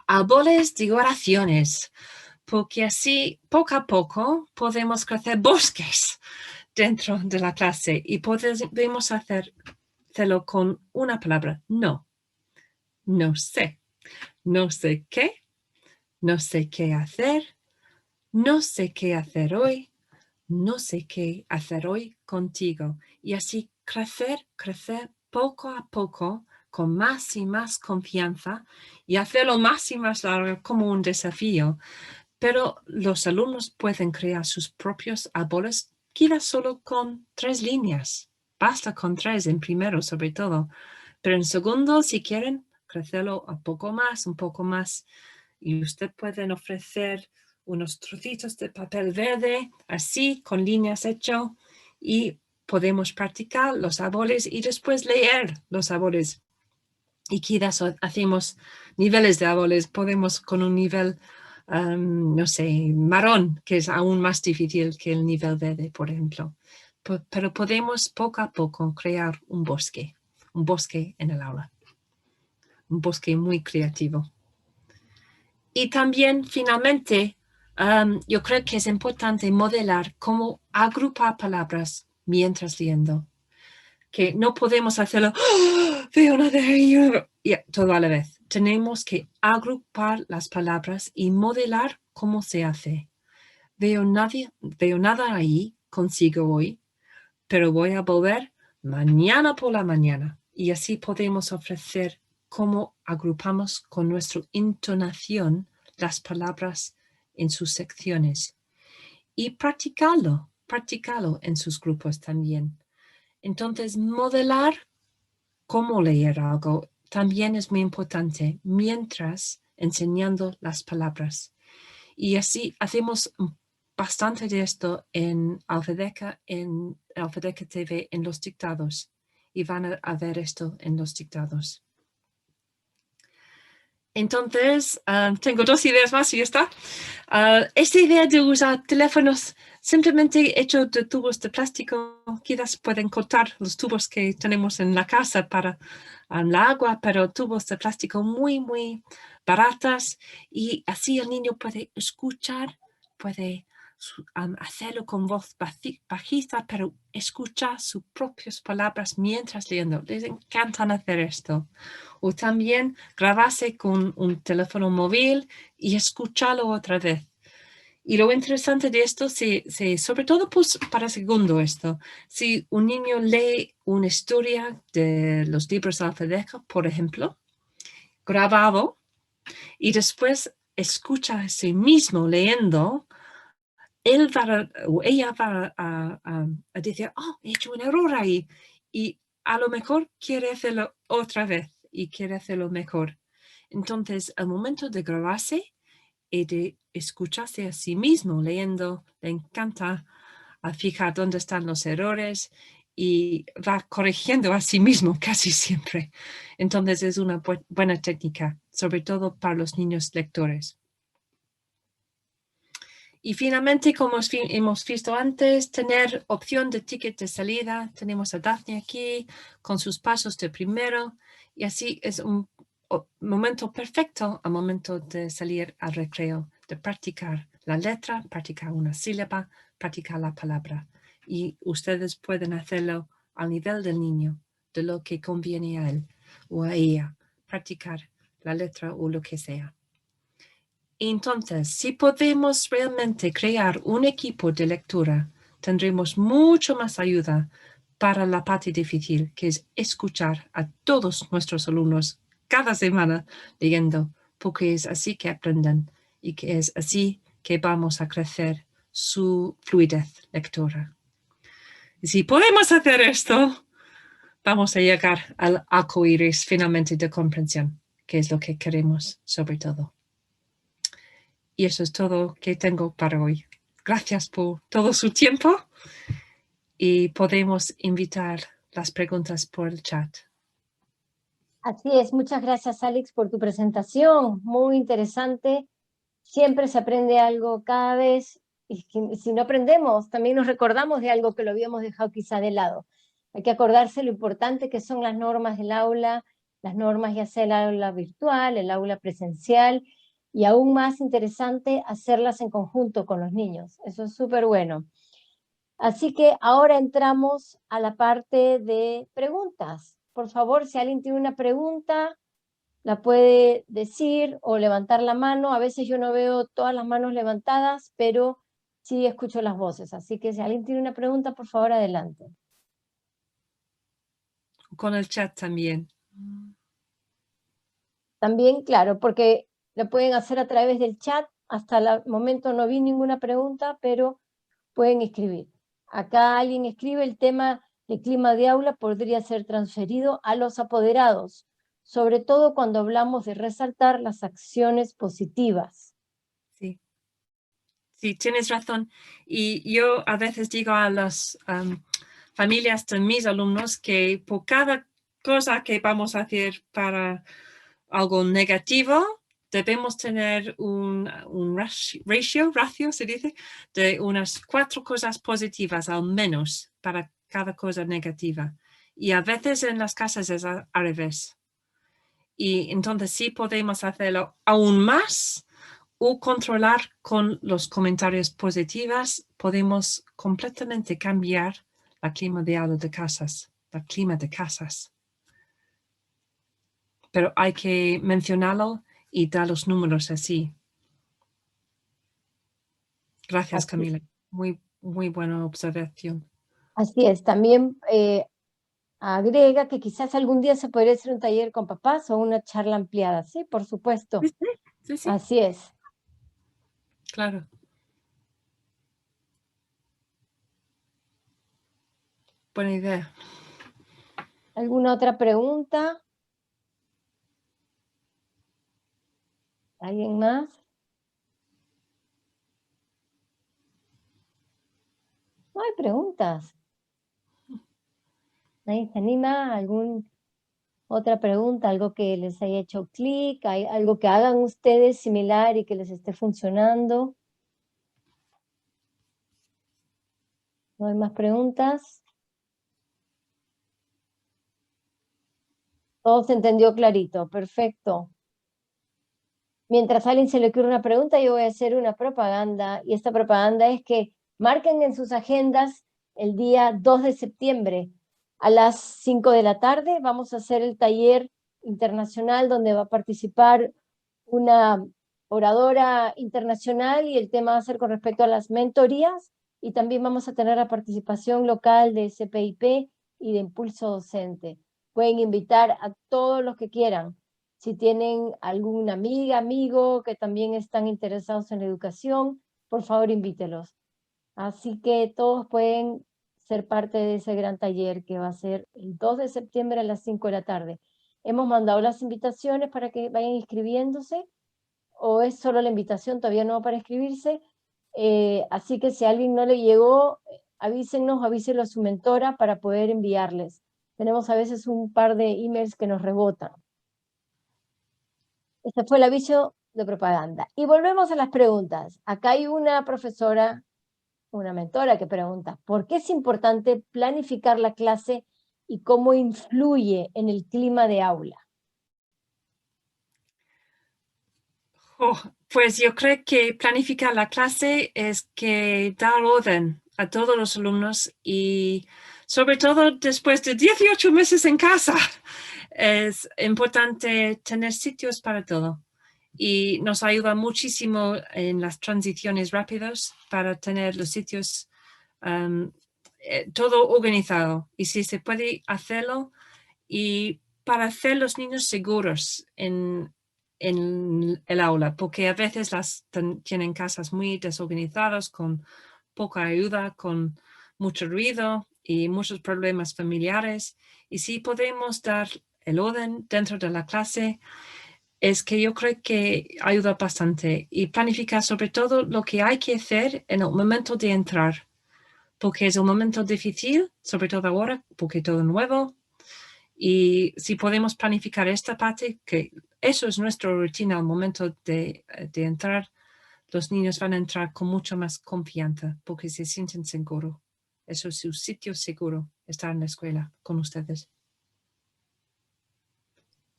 árboles de oraciones, porque así poco a poco podemos crecer bosques dentro de la clase y podemos hacerlo con una palabra. No, no sé qué, no sé qué hacer, no sé qué hacer hoy, no sé qué hacer hoy contigo. Y así crecer poco a poco con más y más confianza y hacerlo más y más largo como un desafío. Pero los alumnos pueden crear sus propios árboles, quizás solo con 3 líneas. Basta con 3 en primero, sobre todo. Pero en segundo, si quieren, crecerlo un poco más. Y usted pueden ofrecer unos trocitos de papel verde, así, con líneas hecho, y podemos practicar los árboles y después leer los árboles. Y quizás hacemos niveles de árboles, podemos con un nivel, no sé, marrón, que es aún más difícil que el nivel verde, por ejemplo. Pero podemos poco a poco crear un bosque en el aula, un bosque muy creativo. Y también, finalmente, yo creo que es importante modelar cómo agrupar palabras mientras leyendo. Que no podemos hacerlo, ¡oh! Veo nada y todo a la vez. Tenemos que agrupar las palabras y modelar cómo se hace. Veo nada ahí consigo hoy, pero voy a volver mañana por la mañana. Y así podemos ofrecer cómo agrupamos con nuestra entonación las palabras en sus secciones. Y practicarlo en sus grupos también. Entonces, modelar cómo leer algo también es muy importante mientras enseñando las palabras. Y así hacemos bastante de esto en Alfedeca TV en los dictados. Y van a ver esto en los dictados. Entonces, tengo 2 ideas más y ya está. Esta idea de usar teléfonos simplemente hechos de tubos de plástico, quizás pueden cortar los tubos que tenemos en la casa para el agua, pero tubos de plástico muy, muy baratas, y así el niño puede escuchar, puede hacerlo con voz bajita, pero escuchar sus propias palabras mientras leyendo. Les encantan hacer esto. O también grabarse con un teléfono móvil y escucharlo otra vez. Y lo interesante de esto, sobre todo pues, para segundo esto, si un niño lee una historia de los libros de Alfedeca, por ejemplo, grabado, y después escucha a sí mismo leyendo, ella va a decir, oh, he hecho un error ahí. Y a lo mejor quiere hacerlo otra vez y quiere hacerlo mejor. Entonces, al momento de grabarse y de escucharse a sí mismo leyendo, le encanta fijar dónde están los errores y va corrigiendo a sí mismo casi siempre. Entonces, es una buena técnica, sobre todo para los niños lectores. Y finalmente, como hemos visto antes, tener opción de ticket de salida. Tenemos a Daphne aquí con sus pasos de primero, y así es un momento perfecto al momento de salir al recreo, de practicar la letra, practicar una sílaba, practicar la palabra. Y ustedes pueden hacerlo al nivel del niño, de lo que conviene a él o a ella, practicar la letra o lo que sea. Entonces, si podemos realmente crear un equipo de lectura, tendremos mucho más ayuda para la parte difícil, que es escuchar a todos nuestros alumnos cada semana leyendo, porque es así que aprenden y que es así que vamos a crecer su fluidez lectora. Y si podemos hacer esto, vamos a llegar al arco iris finalmente de comprensión, que es lo que queremos sobre todo. Y eso es todo que tengo para hoy. Gracias por todo su tiempo y podemos invitar las preguntas por el chat. Así es, muchas gracias Alex por tu presentación, muy interesante. Siempre se aprende algo cada vez, y si no aprendemos, también nos recordamos de algo que lo habíamos dejado quizá de lado. Hay que acordarse lo importante que son las normas del aula, las normas ya sea el aula virtual, el aula presencial, y aún más interesante hacerlas en conjunto con los niños. Eso es súper bueno. Así que ahora entramos a la parte de preguntas. Por favor, si alguien tiene una pregunta, la puede decir o levantar la mano. A veces yo no veo todas las manos levantadas, pero sí escucho las voces. Así que si alguien tiene una pregunta, por favor, adelante. Con el chat también. También, claro, porque lo pueden hacer a través del chat. Hasta el momento no vi ninguna pregunta, pero pueden escribir. Acá alguien escribe: el tema del clima de aula podría ser transferido a los apoderados, sobre todo cuando hablamos de resaltar las acciones positivas. Sí. Sí, tienes razón. Y yo a veces digo a las familias de mis alumnos que por cada cosa que vamos a hacer para algo negativo, debemos tener un ratio, se dice, de unas 4 cosas positivas al menos para cada cosa negativa. Y a veces en las casas es al revés. Y entonces sí podemos hacerlo aún más o controlar con los comentarios positivos. Podemos completamente cambiar el clima de aula de casas, el clima de casas. Pero hay que mencionarlo y dar los números así. Gracias, Así, Camila. Muy, muy buena observación. así es. También agrega que quizás algún día se podría hacer un taller con papás o una charla ampliada. Sí, por supuesto. Sí, sí, Así es. claro. Buena idea. ¿Alguna otra pregunta? ¿Alguien más? No hay preguntas. ¿Nadie se anima? ¿Algún otra pregunta? ¿Algo que les haya hecho clic? ¿Hay algo que hagan ustedes similar y que les esté funcionando? ¿No hay más preguntas? Todo se entendió clarito. Perfecto. Mientras a alguien se le ocurre una pregunta, yo voy a hacer una propaganda. Y esta propaganda es que marquen en sus agendas el día 2 de septiembre a las 5 de la tarde. Vamos a hacer el taller internacional donde va a participar una oradora internacional y el tema va a ser con respecto a las mentorías, y también vamos a tener la participación local de CPIP y de Impulso Docente. Pueden invitar a todos los que quieran. Si tienen alguna amiga, amigo que también están interesados en la educación, por favor invítelos. Así que todos pueden ser parte de ese gran taller que va a ser el 2 de septiembre a las 5 de la tarde. Hemos mandado las invitaciones para que vayan inscribiéndose, o es solo la invitación, todavía no para inscribirse. Así que si a alguien no le llegó, avísenos, avíselo a su mentora para poder enviarles. Tenemos a veces un par de emails que nos rebotan. Este fue el aviso de propaganda. Y volvemos a las preguntas. Acá hay una profesora, una mentora que pregunta: ¿por qué es importante planificar la clase y cómo influye en el clima de aula? Pues yo creo que planificar la clase es que dar orden a todos los alumnos y sobre todo después de 18 meses en casa. Es importante tener sitios para todo y nos ayuda muchísimo en las transiciones rápidas para tener los sitios todo organizado, y si se puede hacerlo, y para hacer los niños seguros en el aula, porque a veces tienen casas muy desorganizadas, con poca ayuda, con mucho ruido y muchos problemas familiares. Y si podemos dar el orden dentro de la clase, es que yo creo que ayuda bastante, y planificar sobre todo lo que hay que hacer en el momento de entrar, porque es un momento difícil, sobre todo ahora, porque todo es nuevo. Y si podemos planificar esta parte, que eso es nuestra rutina al momento de entrar, los niños van a entrar con mucho más confianza porque se sienten seguros. Eso es su sitio seguro, estar en la escuela con ustedes.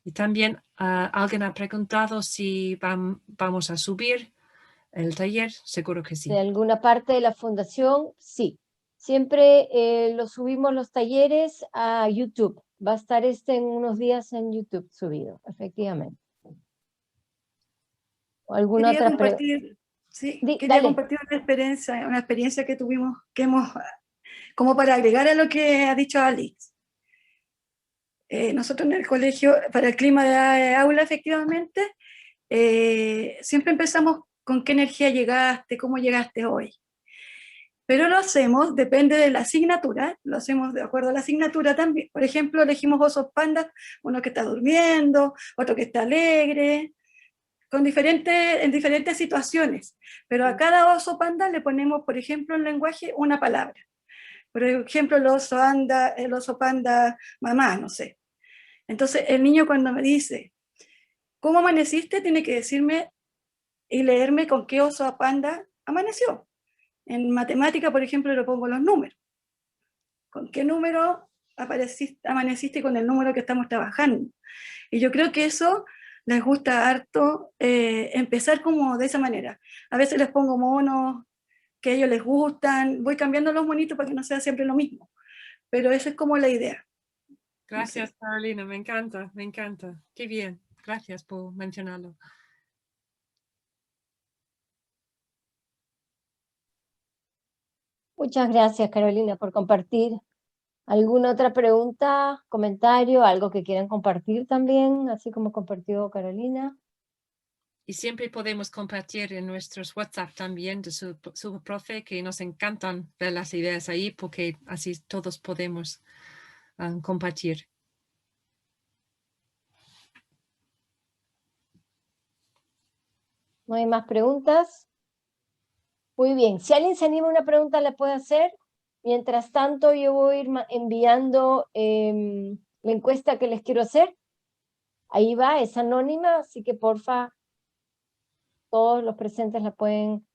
Y también alguien ha preguntado si vamos a subir el taller. Seguro que sí. De alguna parte de la fundación, sí. Siempre lo subimos los talleres a YouTube. Va a estar en unos días en YouTube subido, efectivamente. ¿O alguna Quería otra pregunta? compartir, sí, quería Dale. compartir una experiencia que tuvimos, como para agregar a lo que ha dicho Alex. Nosotros en el colegio, para el clima de aula, efectivamente, siempre empezamos con qué energía llegaste, cómo llegaste hoy. Pero lo hacemos, depende de la asignatura, lo hacemos de acuerdo a la asignatura también. Por ejemplo, elegimos osos pandas, uno que está durmiendo, otro que está alegre, en diferentes situaciones. Pero a cada oso panda le ponemos, por ejemplo, en lenguaje una palabra. Por ejemplo, el oso panda mamá, no sé. Entonces, el niño cuando me dice, ¿cómo amaneciste? Tiene que decirme y leerme con qué oso panda amaneció. En matemática, por ejemplo, le pongo los números. ¿Con qué número amaneciste con el número que estamos trabajando? Y yo creo que eso les gusta harto, empezar como de esa manera. A veces les pongo monos que a ellos les gustan, voy cambiando los monitos para que no sea siempre lo mismo. Pero esa es como la idea. Gracias, Carolina, me encanta, me encanta. Qué bien, gracias por mencionarlo. Muchas gracias, Carolina, por compartir. ¿Alguna otra pregunta, comentario, algo que quieran compartir también, así como compartió Carolina? Y siempre podemos compartir en nuestros WhatsApp también de su profe, que nos encantan ver las ideas ahí, porque así todos podemos compartir. ¿No hay más preguntas? Muy bien, si alguien se anima a una pregunta la puede hacer. Mientras tanto, yo voy a ir enviando la encuesta que les quiero hacer. Ahí va, es anónima, así que porfa, todos los presentes la pueden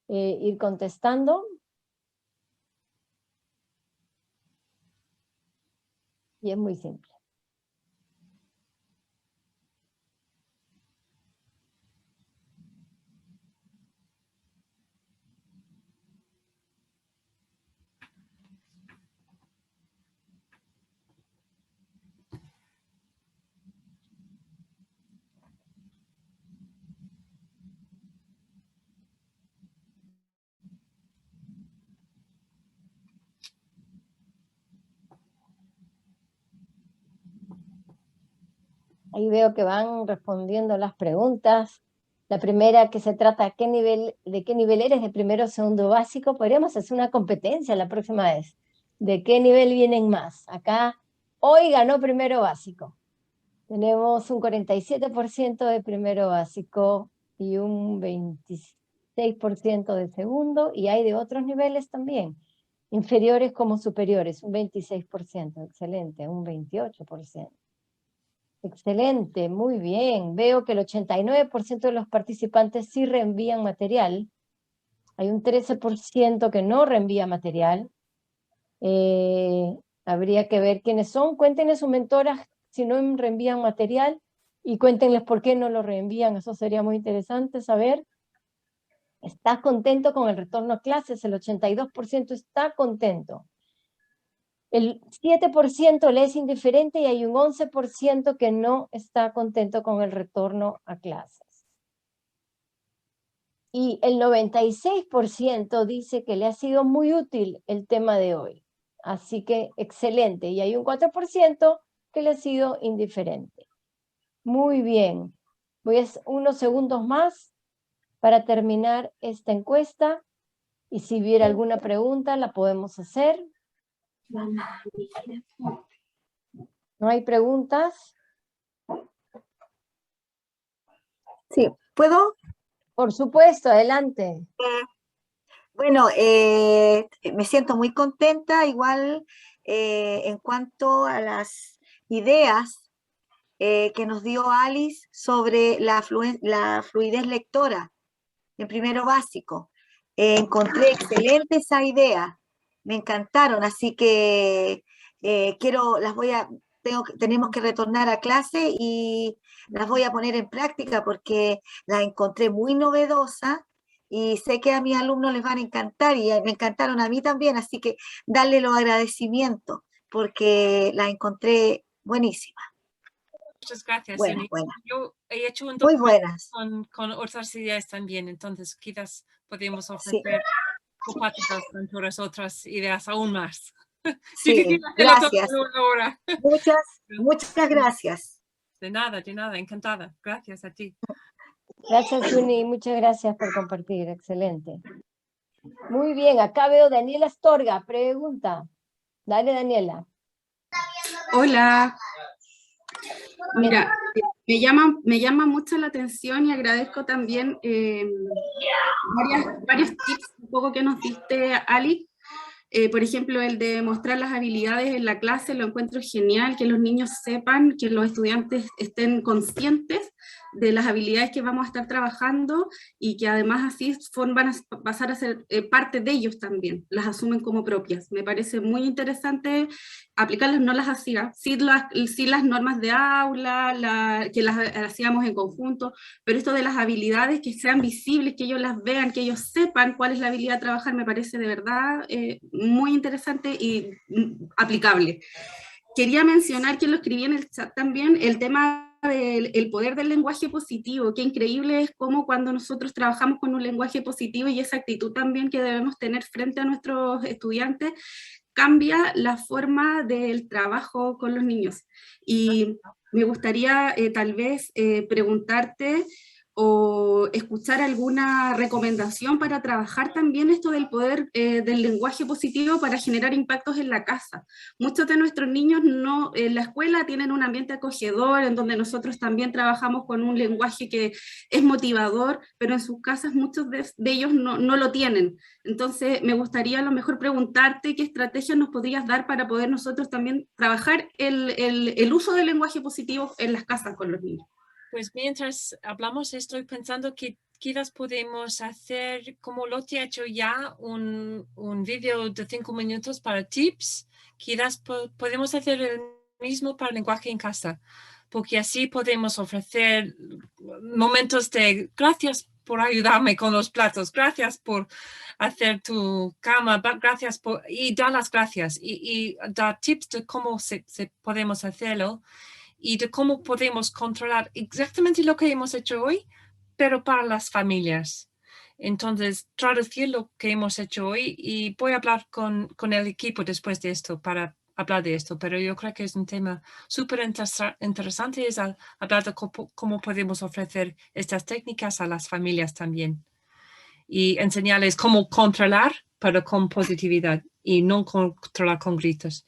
ir contestando. Y es muy simple. Ahí veo que van respondiendo las preguntas. La primera que se trata de qué nivel eres de primero o segundo básico. Podríamos hacer una competencia la próxima vez. ¿De qué nivel vienen más? Acá hoy ganó primero básico. Tenemos un 47% de primero básico y un 26% de segundo, y hay de otros niveles también, inferiores como superiores, un 26%, excelente, un 28%. Excelente, muy bien. Veo que el 89% de los participantes sí reenvían material. Hay un 13% que no reenvía material. Habría que ver quiénes son. Cuéntenle a sus mentoras si no reenvían material y cuéntenles por qué no lo reenvían. Eso sería muy interesante saber. ¿Estás contento con el retorno a clases? El 82% está contento. El 7% le es indiferente y hay un 11% que no está contento con el retorno a clases. Y el 96% dice que le ha sido muy útil el tema de hoy. Así que excelente. Y hay un 4% que le ha sido indiferente. Muy bien. Voy a hacer unos segundos más para terminar esta encuesta. Y si hubiera alguna pregunta, la podemos hacer. ¿No hay preguntas? Sí, ¿puedo? Por supuesto, adelante. Bueno, me siento muy contenta, igual en cuanto a las ideas que nos dio Alice sobre la fluidez lectora en primero básico. Encontré excelente esa idea, me encantaron, así que tenemos que retornar a clase y las voy a poner en práctica porque las encontré muy novedosas y sé que a mis alumnos les van a encantar y me encantaron a mí también, así que darle los agradecimientos porque las encontré buenísima. Muchas gracias. Buena, Jenny. buena. Yo he hecho un Muy documento buenas. con otras ideas también, entonces quizás podemos Sí, ofrecer compartir con otras ideas aún más. sí, Difícil hacerlo todo gracias. en una hora. Muchas gracias. De nada, encantada. Gracias a ti. Gracias, Juni, muchas gracias por compartir, excelente. Muy bien, acá veo Daniela Astorga, pregunta. Dale, Daniela. Hola. Mira, me llama mucho la atención y agradezco también varios tips un poco que nos diste, Ali. Por ejemplo, el de mostrar las habilidades en la clase, lo encuentro genial, que los niños sepan, que los estudiantes estén conscientes de las habilidades que vamos a estar trabajando y que además así van a pasar a ser parte de ellos también, las asumen como propias. Me parece muy interesante aplicarlas, no las hacía, sí las normas de aula, que las hacíamos en conjunto, pero esto de las habilidades, que sean visibles, que ellos las vean, que ellos sepan cuál es la habilidad de trabajar, me parece de verdad muy interesante y aplicable. Quería mencionar, que lo escribí en el chat también, el tema del poder del lenguaje positivo. Qué increíble es cómo cuando nosotros trabajamos con un lenguaje positivo y esa actitud también que debemos tener frente a nuestros estudiantes, cambia la forma del trabajo con los niños. Y me gustaría tal vez preguntarte o escuchar alguna recomendación para trabajar también esto del poder del lenguaje positivo para generar impactos en la casa. Muchos de nuestros niños en la escuela tienen un ambiente acogedor, en donde nosotros también trabajamos con un lenguaje que es motivador, pero en sus casas muchos de ellos no lo tienen. Entonces me gustaría a lo mejor preguntarte qué estrategias nos podrías dar para poder nosotros también trabajar el uso del lenguaje positivo en las casas con los niños. Pues mientras hablamos, estoy pensando que quizás podemos hacer, como lo he hecho ya, un vídeo de 5 minutos para tips. Quizás podemos hacer el mismo para el lenguaje en casa, porque así podemos ofrecer momentos de gracias por ayudarme con los platos, gracias por hacer tu cama, gracias y dar las gracias y dar tips de cómo podemos hacerlo. Y de cómo podemos controlar exactamente lo que hemos hecho hoy, pero para las familias. Entonces, traducir lo que hemos hecho hoy y voy a hablar con el equipo después de esto para hablar de esto, pero yo creo que es un tema súper interesante, es hablar de cómo podemos ofrecer estas técnicas a las familias también y enseñarles cómo controlar, pero con positividad y no controlar con gritos,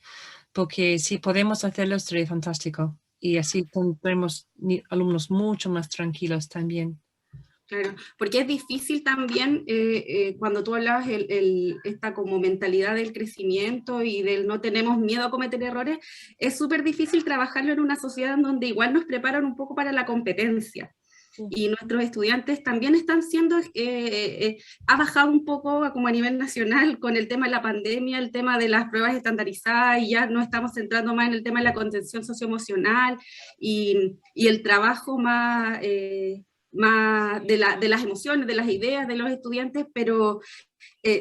porque si podemos hacerlo sería fantástico. Y así tendremos alumnos mucho más tranquilos también. Claro, porque es difícil también cuando tú hablabas esta como mentalidad del crecimiento y del no tenemos miedo a cometer errores, es súper difícil trabajarlo en una sociedad en donde igual nos preparan un poco para la competencia. Y nuestros estudiantes también están siendo, ha bajado un poco como a nivel nacional con el tema de la pandemia, el tema de las pruebas estandarizadas, y ya no estamos centrando más en el tema de la contención socioemocional y el trabajo más de las emociones, de las ideas de los estudiantes, pero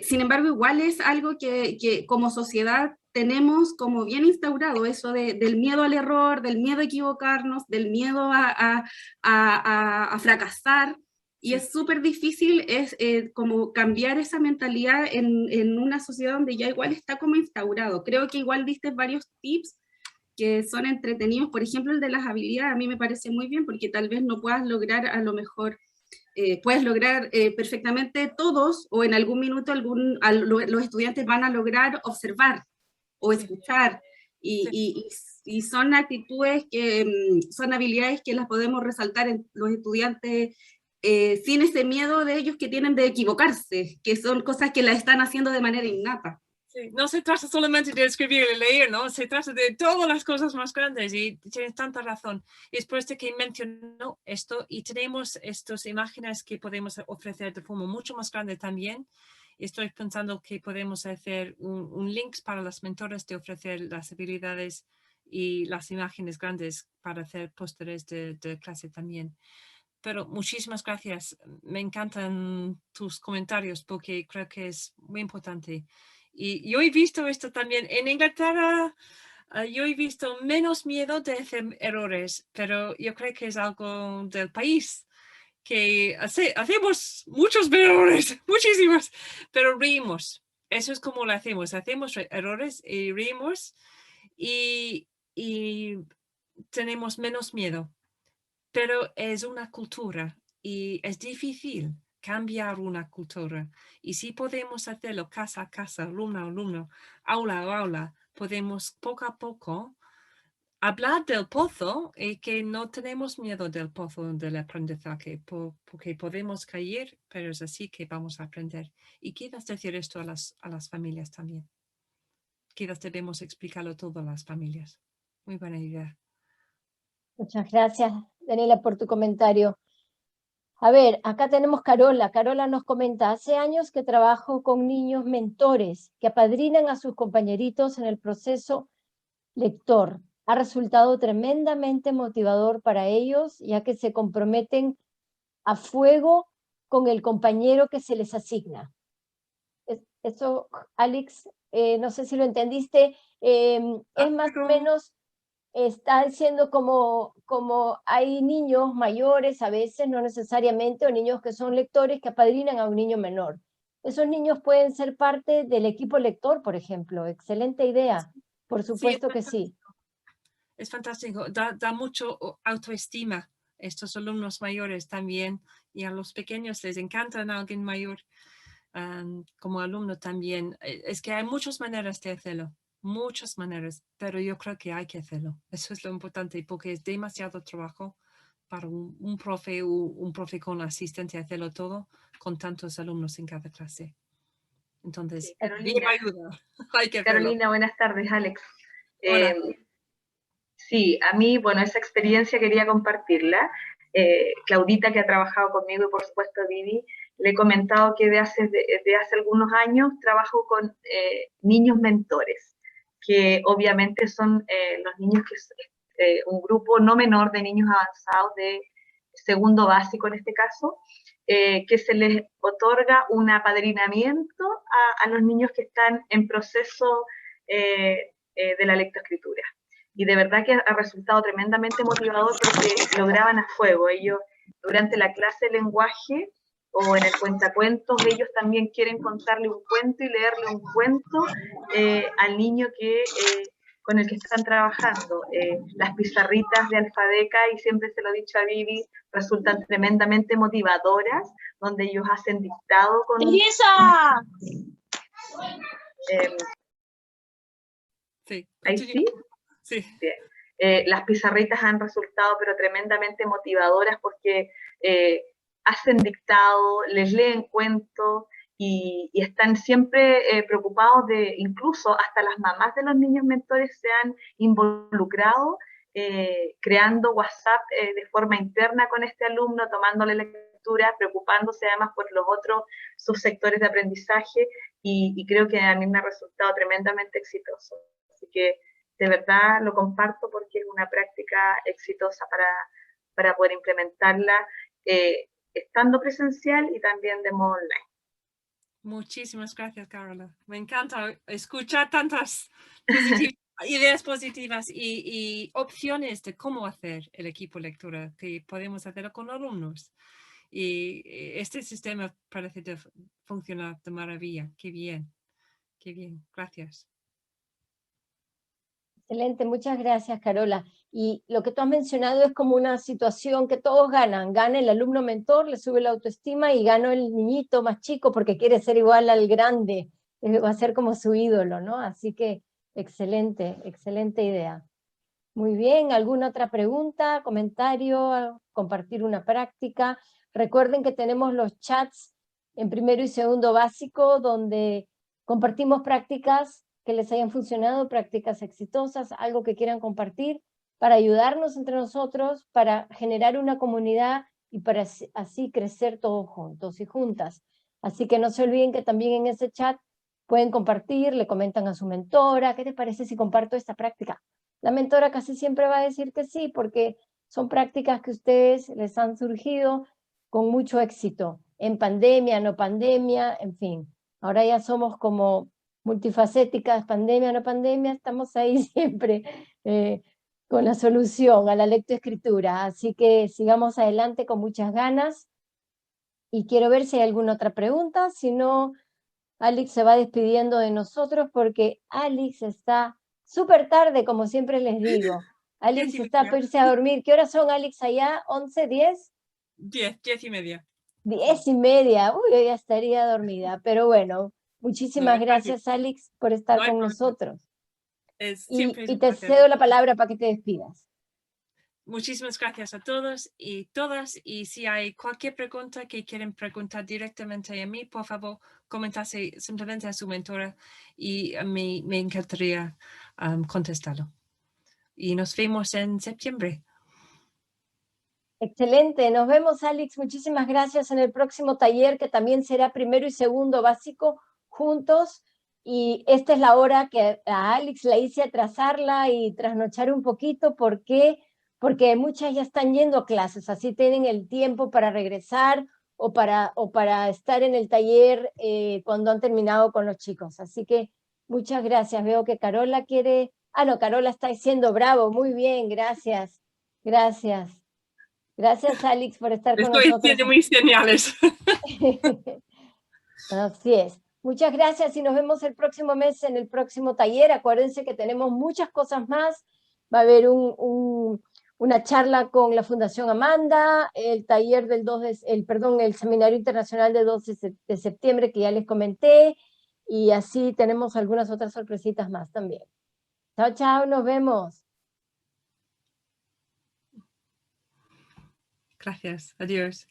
sin embargo igual es algo que como sociedad tenemos como bien instaurado, eso del miedo al error, del miedo a equivocarnos, del miedo a fracasar, y es súper difícil como cambiar esa mentalidad en una sociedad donde ya igual está como instaurado. Creo que igual diste varios tips que son entretenidos, por ejemplo el de las habilidades, a mí me parece muy bien, porque tal vez no puedas lograr a lo mejor puedes lograr perfectamente todos, o en algún minuto los estudiantes van a lograr observar o escuchar, y son actitudes son habilidades que las podemos resaltar en los estudiantes sin ese miedo de ellos que tienen de equivocarse, que son cosas que las están haciendo de manera innata. Sí, no se trata solamente de escribir y leer, ¿no? Se trata de todas las cosas más grandes y tienes tanta razón. Y después de que mencionó esto y tenemos estas imágenes que podemos ofrecer de forma mucho más grande también, estoy pensando que podemos hacer un link para las mentoras de ofrecer las habilidades y las imágenes grandes para hacer pósteres de clase también. Pero muchísimas gracias. Me encantan tus comentarios porque creo que es muy importante. Y yo he visto esto también en Inglaterra. Yo he visto menos miedo de hacer errores, pero yo creo que es algo del país, que hacemos muchos errores, muchísimos, pero reímos. Eso es como lo hacemos errores y reímos y tenemos menos miedo. Pero es una cultura y es difícil cambiar una cultura. Y si podemos hacerlo casa a casa, alumno a alumno, aula a aula, podemos poco a poco hablar del pozo y que no tenemos miedo del pozo del aprendizaje, porque podemos caer, pero es así que vamos a aprender. Y quizás decir esto a las familias también. Quizás debemos explicarlo todo a las familias. Muy buena idea. Muchas gracias, Daniela, por tu comentario. A ver, acá tenemos Carola. Carola nos comenta, hace años que trabajo con niños mentores que apadrinan a sus compañeritos en el proceso lector. Ha resultado tremendamente motivador para ellos, ya que se comprometen a fuego con el compañero que se les asigna. Eso, Alex, no sé si lo entendiste, es más o menos, está diciendo como hay niños mayores a veces, no necesariamente, o niños que son lectores que apadrinan a un niño menor. Esos niños pueden ser parte del equipo lector, por ejemplo. Excelente idea. Por supuesto que sí. Es fantástico, da mucho autoestima estos alumnos mayores también, y a los pequeños les encanta a alguien mayor como alumno también. Es que hay muchas maneras de hacerlo, muchas maneras, pero yo creo que hay que hacerlo. Eso es lo importante, porque es demasiado trabajo para un profe o un profe con asistente hacerlo todo con tantos alumnos en cada clase. Entonces, Carolina, ayuda. Hay que hacerlo. Carolina, buenas tardes, Alex. Hola. Sí, a mí, bueno, esa experiencia quería compartirla. Claudita, que ha trabajado conmigo, y por supuesto Vivi, le he comentado que de hace algunos años trabajo con niños mentores, que obviamente son los niños que un grupo no menor de niños avanzados de segundo básico en este caso, que se les otorga un apadrinamiento a los niños que están en proceso de la lectoescritura. Y de verdad que ha resultado tremendamente motivador, porque lo graban a fuego. Ellos, durante la clase de lenguaje o en el cuentacuentos, ellos también quieren contarle un cuento y leerle un cuento al niño con el que están trabajando. Las pizarritas de Alfadeca, y siempre se lo he dicho a Vivi, resultan tremendamente motivadoras, donde ellos hacen dictado con... Sí. ¿Ahí sí? Sí. Bien. Las pizarritas han resultado pero tremendamente motivadoras, porque hacen dictado, les leen cuentos y están siempre preocupados de, incluso hasta las mamás de los niños mentores se han involucrado creando WhatsApp de forma interna con este alumno, tomándole lectura, preocupándose además por los otros subsectores de aprendizaje, y creo que a mí me ha resultado tremendamente exitoso. Así que de verdad lo comparto, porque es una práctica exitosa para poder implementarla estando presencial y también de modo online. Muchísimas gracias, Carola. Me encanta escuchar tantas ideas positivas y opciones de cómo hacer el equipo lectura, que podemos hacerlo con alumnos. Y este sistema parece funcionar de maravilla. Qué bien, qué bien. Gracias. Excelente, muchas gracias, Carola. Y lo que tú has mencionado es como una situación que todos ganan. Gana el alumno mentor, le sube la autoestima, y gana el niñito más chico porque quiere ser igual al grande. Va a ser como su ídolo, ¿no? Así que excelente, excelente idea. Muy bien, ¿alguna otra pregunta, comentario, compartir una práctica? Recuerden que tenemos los chats en primero y segundo básico, donde compartimos prácticas que les hayan funcionado, prácticas exitosas, algo que quieran compartir, para ayudarnos entre nosotros, para generar una comunidad y para así crecer todos juntos y juntas. Así que no se olviden que también en ese chat pueden compartir, le comentan a su mentora, ¿qué te parece si comparto esta práctica? La mentora casi siempre va a decir que sí, porque son prácticas que ustedes les han surgido con mucho éxito, en pandemia, no pandemia, en fin. Ahora ya somos como multifacéticas, pandemia o no pandemia, estamos ahí siempre con la solución a la lectoescritura. Así que sigamos adelante con muchas ganas. Y quiero ver si hay alguna otra pregunta, si no, Alex se va despidiendo de nosotros porque Alex está súper tarde, como siempre les digo. Alex está para irse a dormir. ¿Qué horas son, Alex, allá? ¿11, 10? 10:30. 10:30. Uy, yo ya estaría dormida. Pero bueno, muchísimas No, gracias, Alex, por estar no hay con problema. nosotros. Siempre es Y un te placer. cedo la palabra para que te despidas. Muchísimas gracias a todos y todas. Y si hay cualquier pregunta que quieren preguntar directamente a mí, por favor, comentase simplemente a su mentora y a mí me encantaría contestarlo. Y nos vemos en septiembre. Excelente, nos vemos, Alex. Muchísimas gracias en el próximo taller, que también será primero y segundo básico juntos. Y esta es la hora que a Alex la hice atrasarla y trasnochar un poquito. ¿Por qué? Porque muchas ya están yendo a clases, así tienen el tiempo para regresar o para estar en el taller cuando han terminado con los chicos. Así que muchas gracias. Veo que Carola quiere... Ah, no, Carola está diciendo bravo. Muy bien, gracias. Gracias. Gracias, Alex, por estar con Estoy nosotros. haciendo mis señales. Así es. Muchas gracias y nos vemos el próximo mes en el próximo taller. Acuérdense que tenemos muchas cosas más. Va a haber una charla con la Fundación Amanda, el taller del el Seminario Internacional del 2 de septiembre que ya les comenté, y así tenemos algunas otras sorpresitas más también. Chao, chao, nos vemos. Gracias. Adiós.